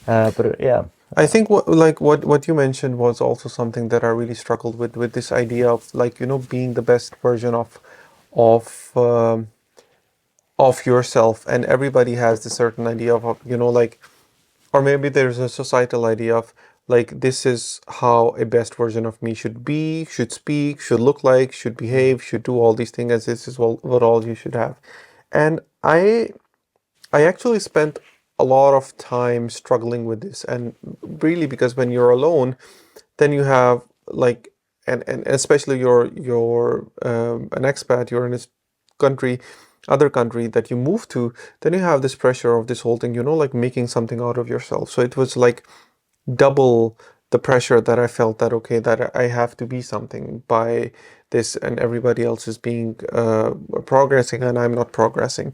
But yeah, I think what you mentioned was also something that I really struggled with this idea of like being the best version of um, of yourself, and everybody has this certain idea of like, or maybe there's a societal idea of like, this is how a best version of me should be, should speak, should look like, should behave, should do all these things, as this is what all you should have. And I actually spent a lot of time struggling with this, and really because when you're alone, then you have like, and especially you're an expat, you're in this country, other country that you move to, then you have this pressure of this whole thing, like making something out of yourself. So it was like double the pressure that I felt, that okay, that I have to be something by this, and everybody else is being progressing and I'm not progressing.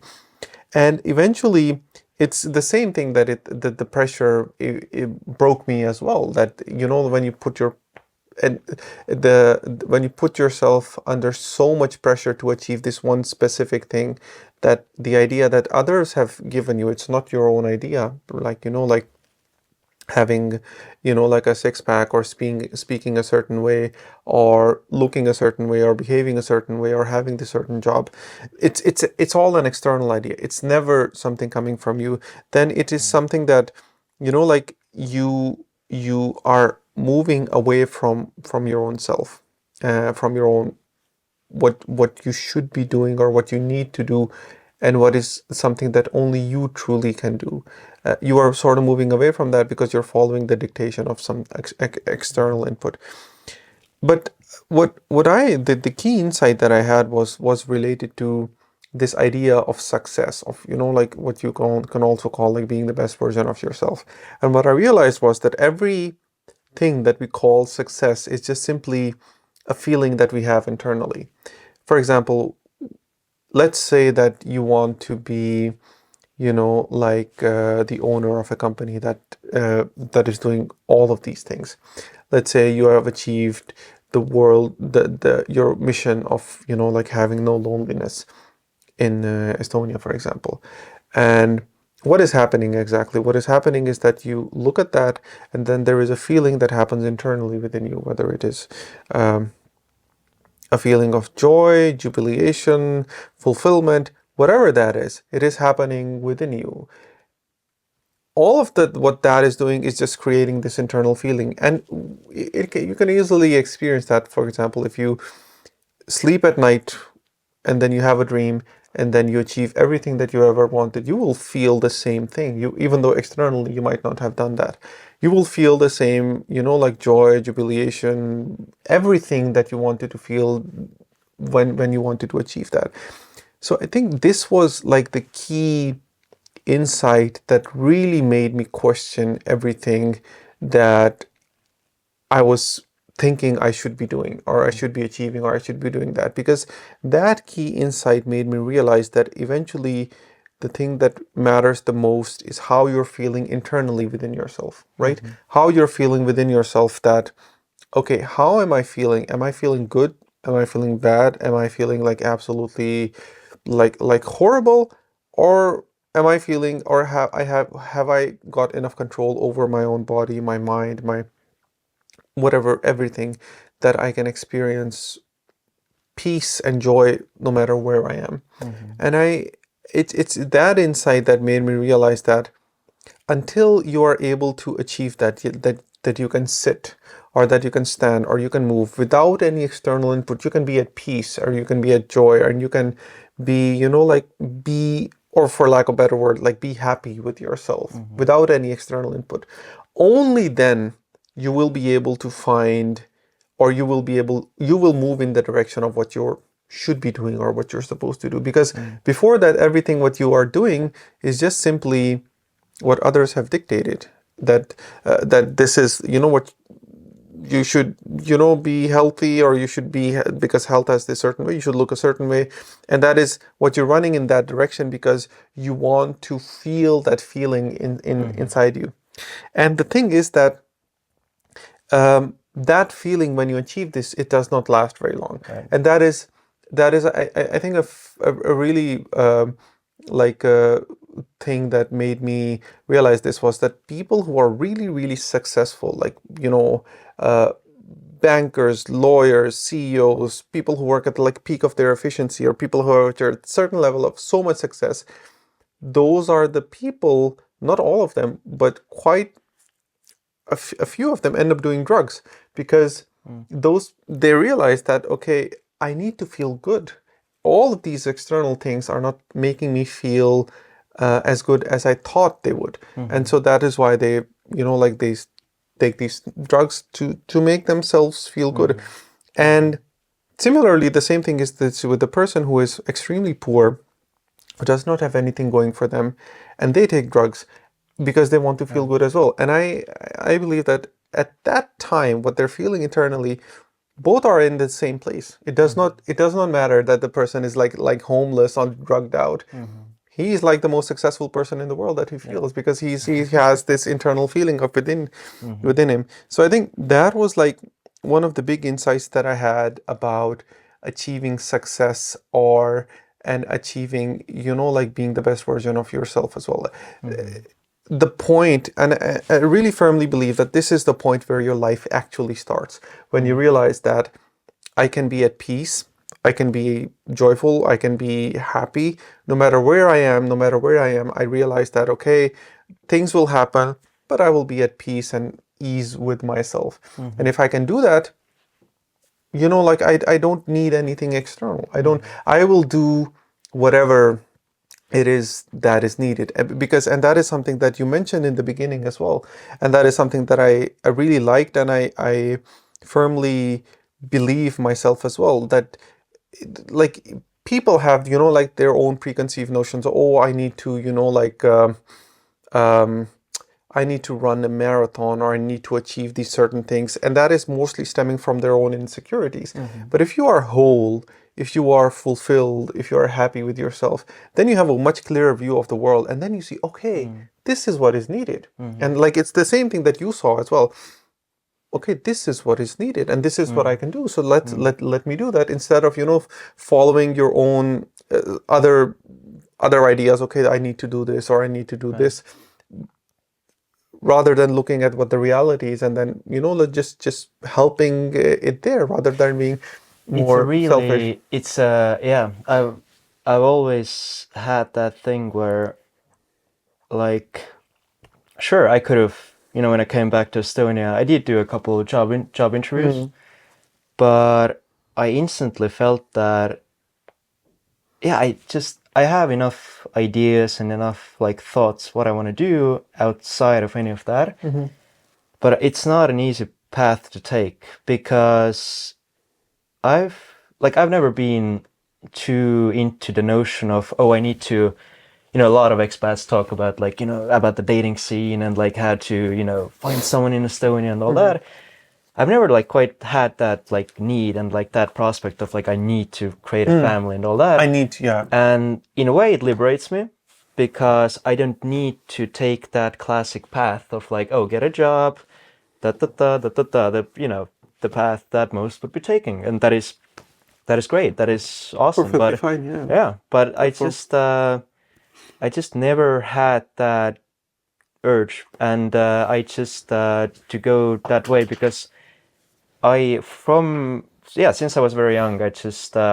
And eventually it's the same thing that the pressure, it broke me as well, that when you put your and when you put yourself under so much pressure to achieve this one specific thing, that the idea that others have given you, it's not your own idea, like like having like a six pack, or speaking a certain way, or looking a certain way, or behaving a certain way, or having the certain job, it's all an external idea. It's never something coming from you. Then it is something that like you are moving away from your own self, from your own, what you should be doing, or what you need to do, and what is something that only you truly can do. You are sort of moving away from that because you're following the dictation of some external input. But the key insight that I had was related to this idea of success, of like what you can also call like being the best version of yourself. And what I realized was that everything that we call success is just simply a feeling that we have internally. For example, let's say that you want to be like the owner of a company that is doing all of these things. Let's say you have achieved your mission of, like having no loneliness in Estonia, for example. And what is happening exactly? What is happening is that you look at that, and then there is a feeling that happens internally within you, whether it is a feeling of joy, jubilation, fulfillment, whatever that is, it is happening within you. All of what that is doing is just creating this internal feeling. And you can easily experience that, for example, if you sleep at night and then you have a dream and then you achieve everything that you ever wanted, you will feel the same thing. Even though externally you might not have done that, you will feel the same, like joy, jubilation, everything that you wanted to feel when you wanted to achieve that. So I think this was like the key insight that really made me question everything that I was thinking I should be doing, or I should be achieving, or I should be doing that. Because that key insight made me realize that eventually the thing that matters the most is how you're feeling internally within yourself, right? How you're feeling within yourself that, okay, how am I feeling? Am I feeling good? Am I feeling bad? Am I feeling like absolutely like horrible? Or am I feeling, or have I got enough control over my own body, my mind, my whatever, everything, that I can experience peace and joy no matter where I am? And it's that insight that made me realize that until you are able to achieve that you can sit, or that you can stand, or you can move without any external input, you can be at peace, or you can be at joy, and you can be, like be, or for lack of a better word, like be happy with yourself without any external input. Only then you will be able to find, or you will move in the direction of what you should be doing, or what you're supposed to do. Because before that, everything what you are doing is just simply what others have dictated, that this is, what you should, be healthy, or you should be, because health has this certain way, you should look a certain way, and that is what you're running in that direction because you want to feel that feeling inside you. And the thing is that that feeling, when you achieve this, it does not last very long. Right. And that is I think a really like thing that made me realize this was that people who are really, really successful, like, bankers, lawyers, CEOs, people who work at the peak of their efficiency, or people who are at a certain level of so much success, those are the people, not all of them, but quite a few of them end up doing drugs, because they realize that, okay, I need to feel good. All of these external things are not making me feel as good as I thought they would. And so that is why they, they take these drugs to make themselves feel good. And similarly, the same thing is this with the person who is extremely poor, who does not have anything going for them, and they take drugs because they want to feel good as well. And I believe that at that time, what they're feeling internally, both are in the same place. It does not matter that the person is like homeless or drugged out. He's like the most successful person in the world that he feels, because he has this internal feeling of within him. So I think that was like one of the big insights that I had about achieving success, and achieving, like being the best version of yourself as well. The point, and I really firmly believe that this is the point where your life actually starts, when you realize that I can be at peace, I can be joyful, I can be happy, no matter where I am, I realize that, okay, things will happen, but I will be at peace and ease with myself. And if I can do that, like I don't need anything external. I will do whatever it is that is needed, because, and that is something that you mentioned in the beginning as well, and that is something that I really liked, and I firmly believe myself as well, that like people have, like their own preconceived notions. Oh, I need to, I need to run a marathon, or I need to achieve these certain things, and that is mostly stemming from their own insecurities. But if you are whole, if you are fulfilled, if you are happy with yourself, then you have a much clearer view of the world, and then you see, okay, this is what is needed. And like it's the same thing that you saw as well. Okay, this is what is needed, and this is what I can do. So let me do that, instead of following your own other ideas. Okay, I need to do this, or I need to do this, rather than looking at what the reality is, and then like just helping it there, rather than being more selfish. I've always had that thing where, like, sure, I could have, when I came back to Estonia, I did do a couple of job interviews, but I instantly felt that, I have enough ideas and enough like thoughts what I want to do outside of any of that. But it's not an easy path to take, because I've never been too into the notion of, I need to, a lot of expats talk about like, about the dating scene and like how to, find someone in Estonia and all that. I've never like quite had that like need and like that prospect of like, I need to create a family and all that. I need to, yeah. And in a way it liberates me, because I don't need to take that classic path of like, get a job, the path that most would be taking. And that is great. That is awesome. Perfectly But fine, yeah. yeah, but I just never had that urge, and I just to go that way, because since I was very young, I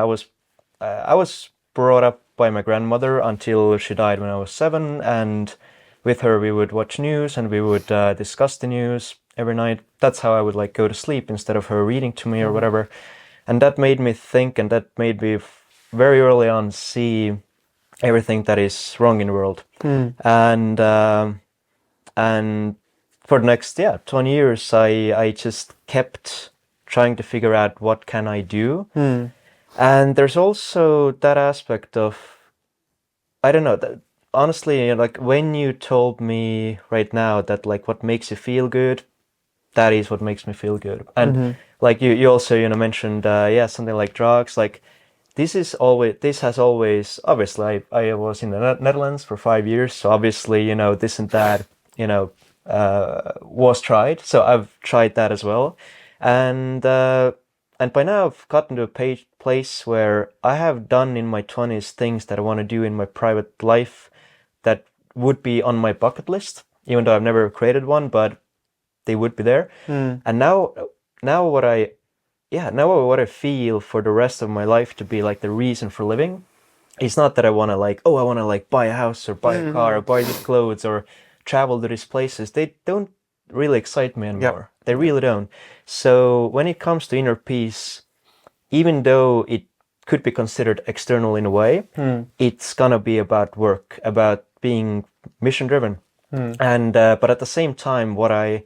was brought up by my grandmother until she died when I was 7, and with her we would watch news and we would discuss the news every night. That's how I would like go to sleep, instead of her reading to me or whatever. And that made me think, and that made me very early on see everything that is wrong in the world. And for the next 20 years I just kept trying to figure out what can I do. And there's also that aspect of, I don't know, that honestly, like when you told me right now that like what makes you feel good, that is what makes me feel good. And like you also mentioned something like drugs. Like this has always, obviously I was in the Netherlands for 5 years, so obviously this and that was tried. So I've tried that as well, and by now I've gotten to a place where I have done in my 20s things that I want to do in my private life that would be on my bucket list, even though I've never created one, but they would be there. And now what I feel for the rest of my life to be like the reason for living, it's not that I want to buy a house or buy a car or buy these clothes or travel to these places. They don't really excite me anymore. They really don't. So when it comes to inner peace, even though it could be considered external in a way, it's gonna be about work, about being mission driven. And but at the same time, what I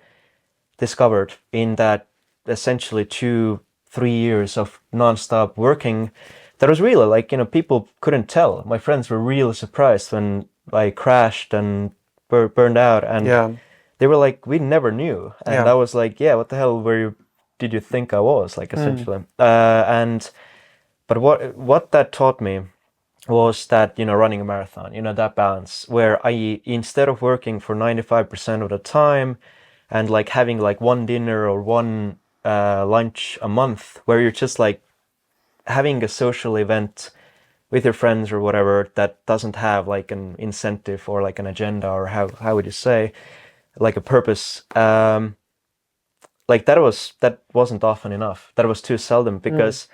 discovered in that essentially 2-3 years of nonstop working, that was really like, people couldn't tell. My friends were really surprised when I crashed and burned out, and they were like, we never knew. And I was like, what the hell did you think I was, like, essentially. But what that taught me was that, running a marathon, that balance where I, instead of working for 95% of the time and like having like one dinner or one lunch a month, where you're just like having a social event with your friends or whatever that doesn't have like an incentive or like an agenda, or how would you say, like a purpose, like that wasn't often enough. That was too seldom, because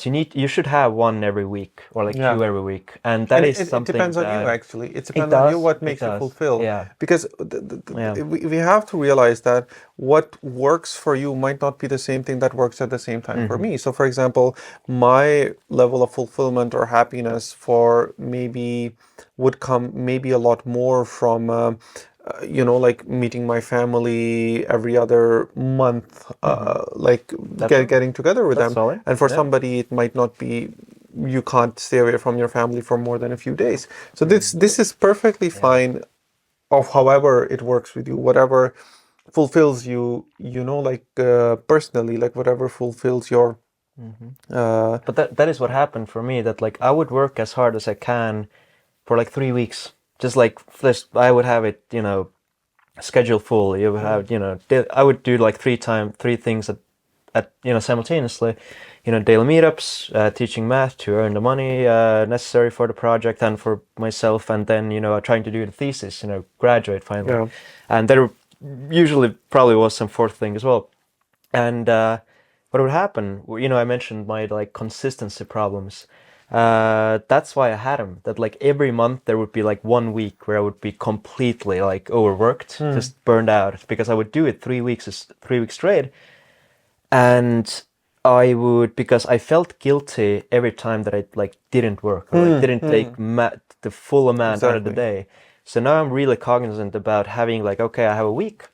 you should have one every week, or like two every week, and that is something. It depends on you, actually. It depends on you what makes you fulfilled. Yeah. Because we have to realize that what works for you might not be the same thing that works at the same time for me. So, for example, my level of fulfillment or happiness would come maybe a lot more from like meeting my family every other month, getting together with them. Solid. And for somebody, it might not be, you can't stay away from your family for more than a few days. So this is perfectly fine, of however it works with you, whatever fulfills you, personally, like whatever fulfills your But that is what happened for me. That like I would work as hard as I can for like 3 weeks. Just like this, I would have it, schedule full. You would have, I would do like three things at simultaneously. Daily meetups, teaching math to earn the money necessary for the project and for myself, and then trying to do the thesis, graduate finally. Yeah. And there usually probably was some fourth thing as well. And what would happen? I mentioned my like consistency problems. That's why I had them. That like every month there would be like 1 week where I would be completely like overworked, just burned out, because I would do it 3 weeks straight, and I would, because I felt guilty every time that I like didn't work or like didn't take the full amount out of the day. So now I'm really cognizant about having like, okay, I have a week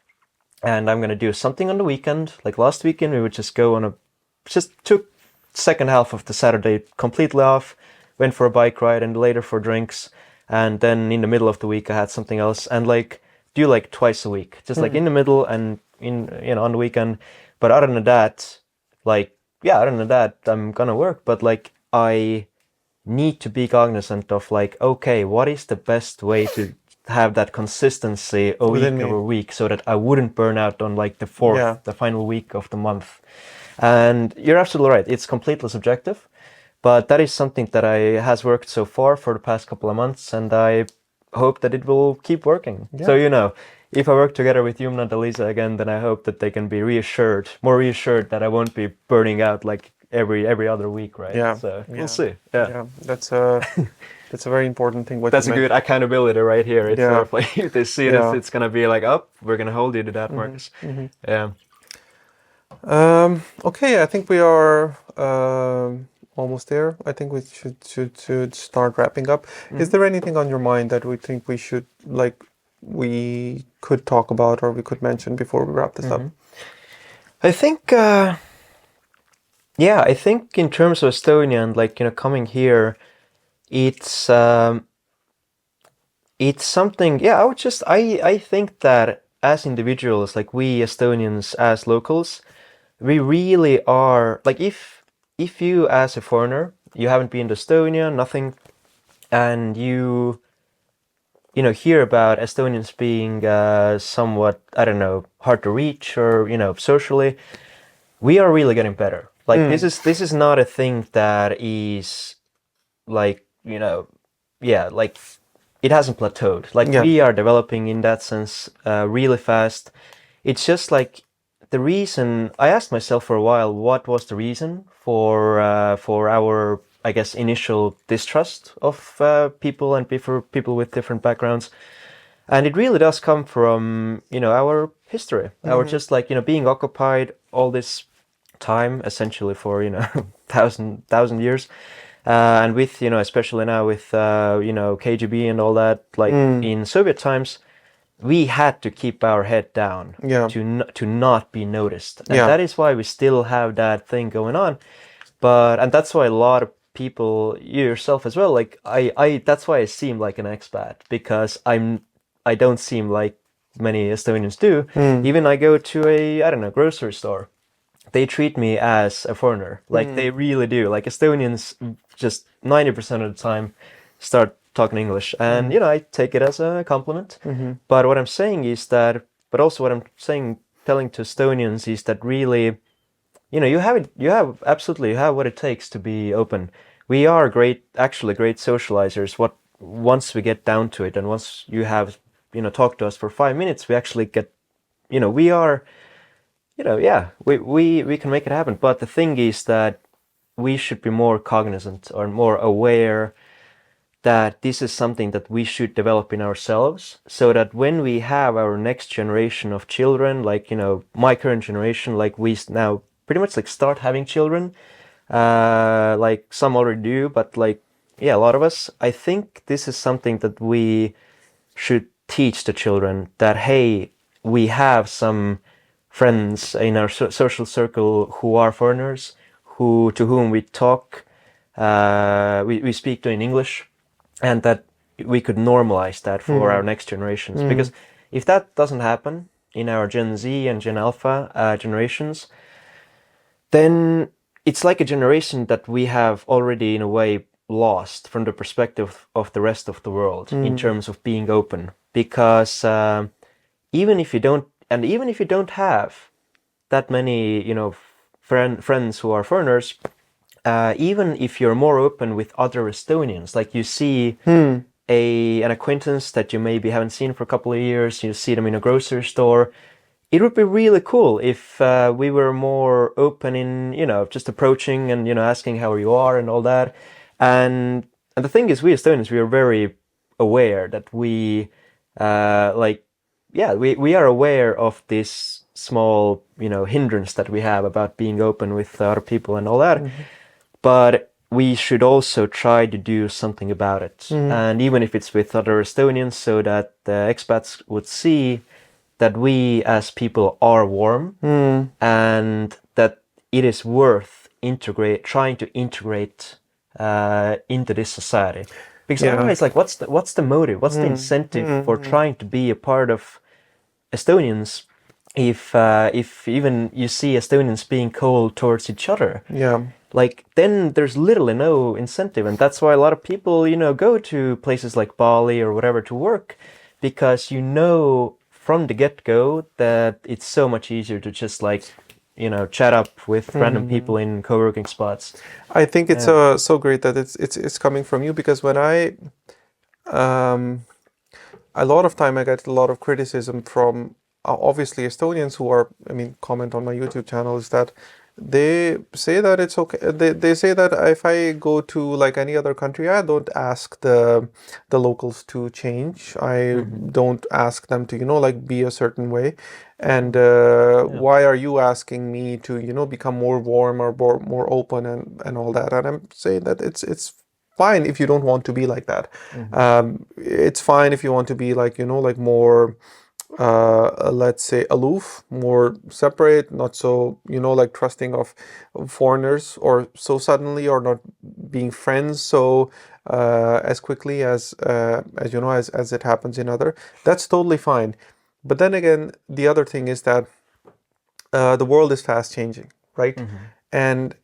and I'm going to do something on the weekend. Like last weekend, we would just go just took second half of the Saturday completely off, went for a bike ride and later for drinks. And then in the middle of the week, I had something else, and like do like twice a week, just like in the middle and on the weekend. But other than that, I'm gonna work. But like I need to be cognizant of like, okay, what is the best way to have that consistency week over week, so that I wouldn't burn out on like the final week of the month. And you're absolutely right. It's completely subjective, but that is something that has worked so far for the past couple of months, and I hope that it will keep working. Yeah. So, if I work together with Yumna and Elisa again, then I hope that they can be more reassured that I won't be burning out like every other week, right? Yeah. So we'll see. Yeah. That's a very important thing. That's a good accountability right here. It's sort of like if they see it, it's gonna be like, oh, we're gonna hold you to that, Markus. Yeah. Okay, I think we are almost there. I think we should start wrapping up. Is there anything on your mind that we think we could talk about or we could mention before we wrap this up? I think, I think in terms of Estonia and like coming here, it's something. Yeah, I think that as individuals, like we Estonians as locals, we really are like, if you as a foreigner, you haven't been to Estonia, nothing, and you hear about Estonians being somewhat, I don't know, hard to reach or socially, we are really getting better. Like this is not a thing that is like like it hasn't plateaued. Like we are developing in that sense really fast. It's just like the reason I asked myself for a while, what was the reason for our, I guess, initial distrust of people and for people with different backgrounds. And it really does come from, our history. Our just like, being occupied all this time, essentially for, thousand years. And with, especially now with, KGB and all that, like in Soviet times, we had to keep our head down to not be noticed. And that is why we still have that thing going on. And that's why a lot of people, you yourself as well, like that's why I seem like an expat, because I don't seem like many Estonians do. Even I go to a grocery store, they treat me as a foreigner. Like they really do. Like Estonians just 90% of the time start talking English, and I take it as a compliment. But what I'm saying is that, but also what I'm telling to Estonians is that really, you have what it takes to be open. We are great socializers. Once we get down to it, and once you have, talked to us for 5 minutes, we actually get, we are, we can make it happen. But the thing is that we should be more cognizant or more aware that this is something that we should develop in ourselves, so that when we have our next generation of children, like, my current generation, like we now pretty much like start having children, like some already do, but like, a lot of us, I think this is something that we should teach the children, that, hey, we have some friends in our social circle who are foreigners, to whom we talk, we speak to in English, and that we could normalize that for our next generations. Because if that doesn't happen in our Gen Z and Gen Alpha generations, then it's like a generation that we have already in a way lost from the perspective of the rest of the world in terms of being open, because even if you don't, and even if you don't have that many, friends who are foreigners, even if you're more open with other Estonians, like you see an acquaintance that you maybe haven't seen for a couple of years, you see them in a grocery store. It would be really cool if we were more open in, just approaching and, asking how you are and all that. And the thing is, we Estonians, we are very aware that we are aware of this small, hindrance that we have about being open with other people and all that. But we should also try to do something about it. And even if it's with other Estonians, so that the expats would see that we as people are warm and that it is worth trying to integrate into this society. Because otherwise, like, what's the motive? What's the incentive for trying to be a part of Estonians if even you see Estonians being cold towards each other? Yeah. Like, then there's literally no incentive. And that's why a lot of people, go to places like Bali or whatever to work, because from the get-go that it's so much easier to just chat up with random people in co-working spots. I think it's so great that it's coming from you, because when a lot of time I get a lot of criticism from obviously Estonians who comment on my YouTube channel, is that they say that it's okay. They say that if I go to like any other country, I don't ask the locals to change. I don't ask them to be a certain way. And why are you asking me to become more warm or more open and all that? And I'm saying that it's fine if you don't want to be like that. It's fine if you want to be like more let's say aloof, more separate, not so like trusting of foreigners or so suddenly, or not being friends so as quickly as as it happens in other. That's totally fine. But then again, the other thing is that the world is fast changing, right? And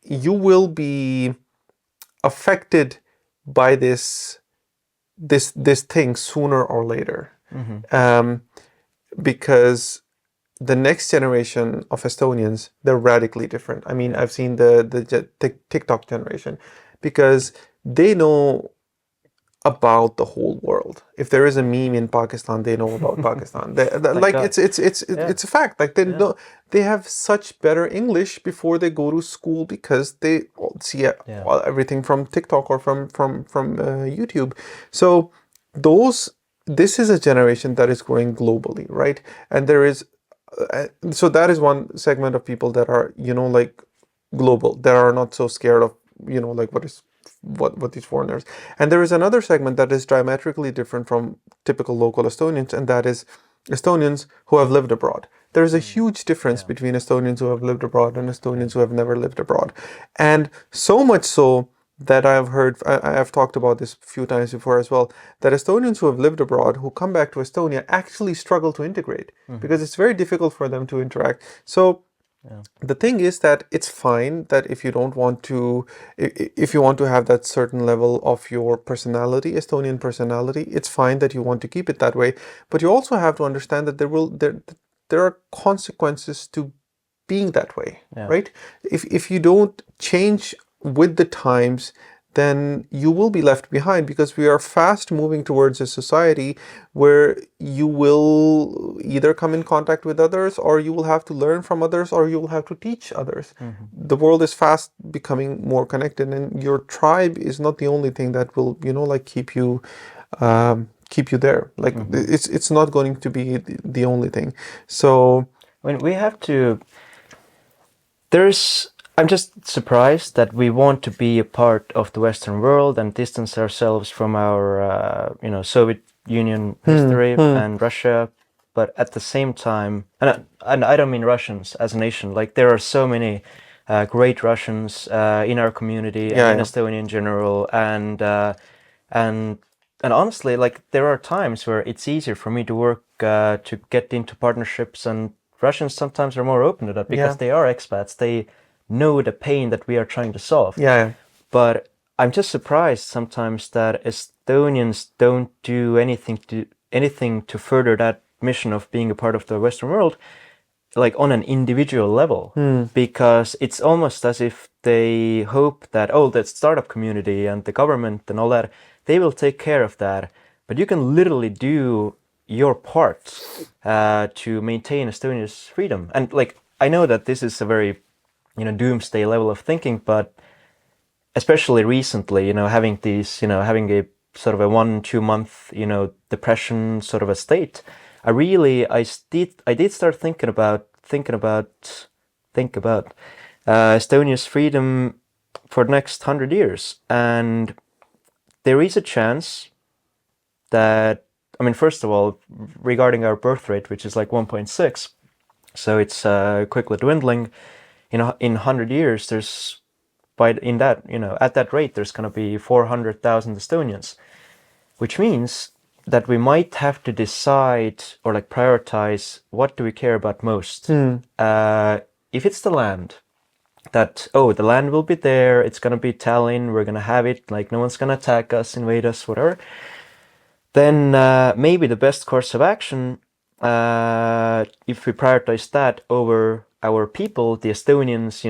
you will be affected by this thing sooner or later. Because the next generation of Estonians, they're radically different. I mean, I've seen the TikTok generation, because they know about the whole world. If there is a meme in Pakistan, they know about Pakistan. Like it's a fact. Like they have such better English before they go to school, because they see everything from TikTok or from YouTube. So this is a generation that is growing globally, right? And there is so that is one segment of people that are like global, that are not so scared of like what these foreigners. And there is another segment that is diametrically different from typical local Estonians, and that is Estonians who have lived abroad. There is a huge difference between Estonians who have lived abroad and Estonians who have never lived abroad. And so much so that I have talked about this a few times before as well, that Estonians who have lived abroad, who come back to Estonia, actually struggle to integrate, because it's very difficult for them to interact. So the thing is that it's fine that if you want to have that certain level of your personality, Estonian personality, it's fine that you want to keep it that way. But you also have to understand that there are consequences to being that way, right? If you don't change with the times, then you will be left behind, because we are fast moving towards a society where you will either come in contact with others, or you will have to learn from others, or you will have to teach others. The world is fast becoming more connected, and your tribe is not the only thing that will keep you there. Like it's not going to be the only thing. So when we have to, I'm just surprised that we want to be a part of the Western world and distance ourselves from our, Soviet Union history and Russia. But at the same time, and I don't mean Russians as a nation. Like, there are so many great Russians in our community and in Estonia in general, and honestly, like, there are times where it's easier for me to work to get into partnerships, and Russians sometimes are more open to that because they are expats. know the pain that we are trying to solve. Yeah. But I'm just surprised sometimes that Estonians don't do anything to further that mission of being a part of the Western world, like on an individual level, because it's almost as if they hope that, oh, the startup community and the government and all that, they will take care of that. But you can literally do your part to maintain Estonia's freedom. And like, I know that this is a very, doomsday level of thinking, but especially recently, having a sort of a 1-2 month, depression sort of a state, I did start thinking about Estonia's freedom for the next 100 years. And there is a chance that, first of all, regarding our birth rate, which is like 1.6, so it's quickly dwindling. In 100 years, there's at that rate, there's going to be 400,000 Estonians, which means that we might have to decide or like prioritize what do we care about most. If it's the land, that, the land will be there, it's going to be Tallinn, we're going to have it, like no one's going to attack us, invade us, whatever, then maybe the best course of action, if we prioritize that over our people, the Estonians,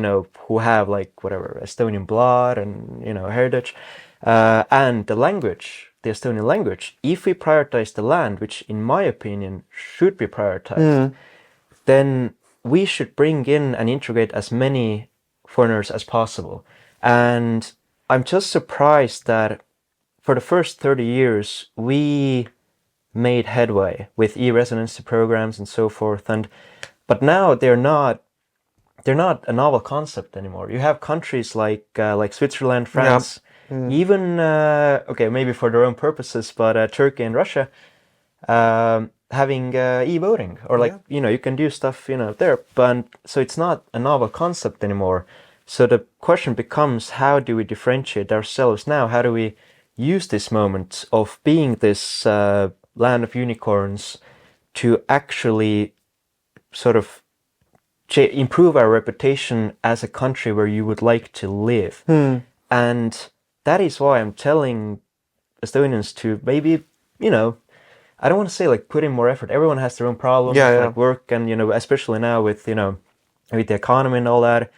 who have like whatever Estonian blood and heritage, and the language, the Estonian language, if we prioritize the land, which in my opinion should be prioritized, then we should bring in and integrate as many foreigners as possible. And I'm just surprised that for the first 30 years we made headway with e-residency programs and so forth, but now they're not a novel concept anymore. You have countries like Switzerland, France, even maybe for their own purposes, but Turkey and Russia having e-voting, or you can do stuff there. But so it's not a novel concept anymore. So the question becomes, how do we differentiate ourselves now? How do we use this moment of being this land of unicorns to actually sort of improve our reputation as a country where you would like to live? And that is why I'm telling Estonians to maybe, I don't want to say like put in more effort. Everyone has their own problems, like work, and especially now with with the economy and all that.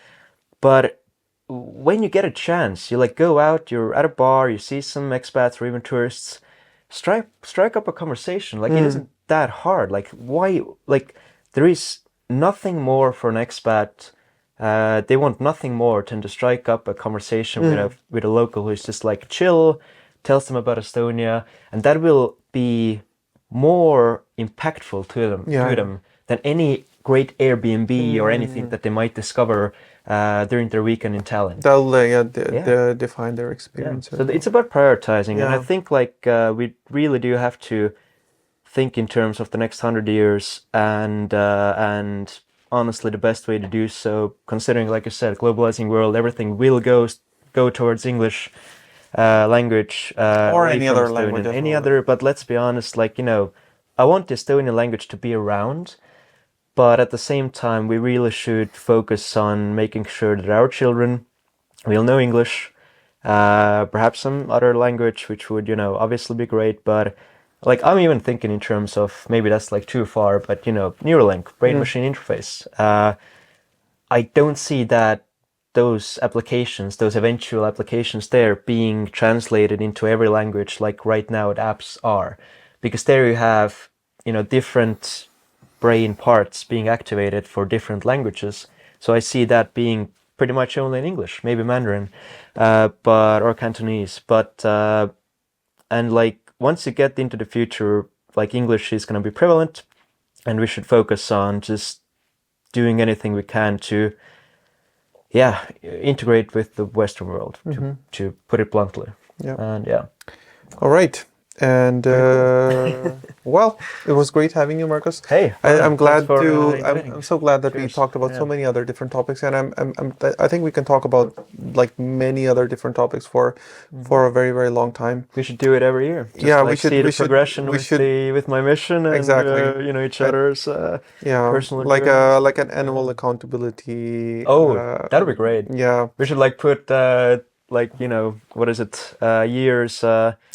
But when you get a chance, you like go out, you're at a bar, you see some expats or even tourists, strike up a conversation. Like it isn't that hard. Like why? Like there is nothing more for an expat. They want nothing more than to strike up a conversation with a local who's just like chill, tells them about Estonia, and that will be more impactful to them than any great Airbnb or anything that they might discover during their weekend in Tallinn. They'll define their experience. So it's about prioritizing, and I think we really do have to think in terms of the next 100 years, and honestly, the best way to do so, considering, like I said, globalizing world, everything will go towards English language or any other language. But let's be honest, I want the Estonian language to be around, but at the same time, we really should focus on making sure that our children will know English, perhaps some other language, which would, obviously be great, but I'm even thinking in terms of, maybe that's too far, but Neuralink, brain-machine interface. I don't see that those eventual applications there being translated into every language like right now the apps are, because there you have different brain parts being activated for different languages. So I see that being pretty much only in English, maybe Mandarin, or Cantonese, but and once you get into the future, English is going to be prevalent, and we should focus on just doing anything we can to integrate with the Western world, to put it bluntly. Yeah. And all right. And well, it was great having you, Markus. Hey, I'm glad thanks for to. inviting. I'm so glad that we Cheers. talked about so Yeah. many other different topics, and I think we can talk about like many other different topics for a very very long time. We should do it every year. Just Yeah, we like should. see the We should. progression We with should. with my mission and Exactly. each I- other's Yeah, personal like journeys. like an annual accountability. Oh, that'd be great. Yeah, We should like put like what is it? Years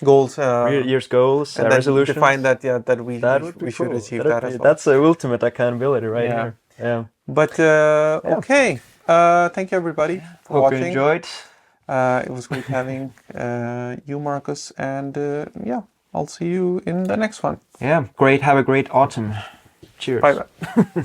goals. years goals, And then resolutions. define that. Yeah, that That would be we should cool. achieve That'd that be, as well. that's the ultimate accountability right Yeah. here. Yeah. But okay. Thank you everybody for Hope watching. you enjoyed. It was great having you, Markus, and yeah, I'll see you in the next one. Yeah, great. Have a great autumn. Cheers. Bye bye.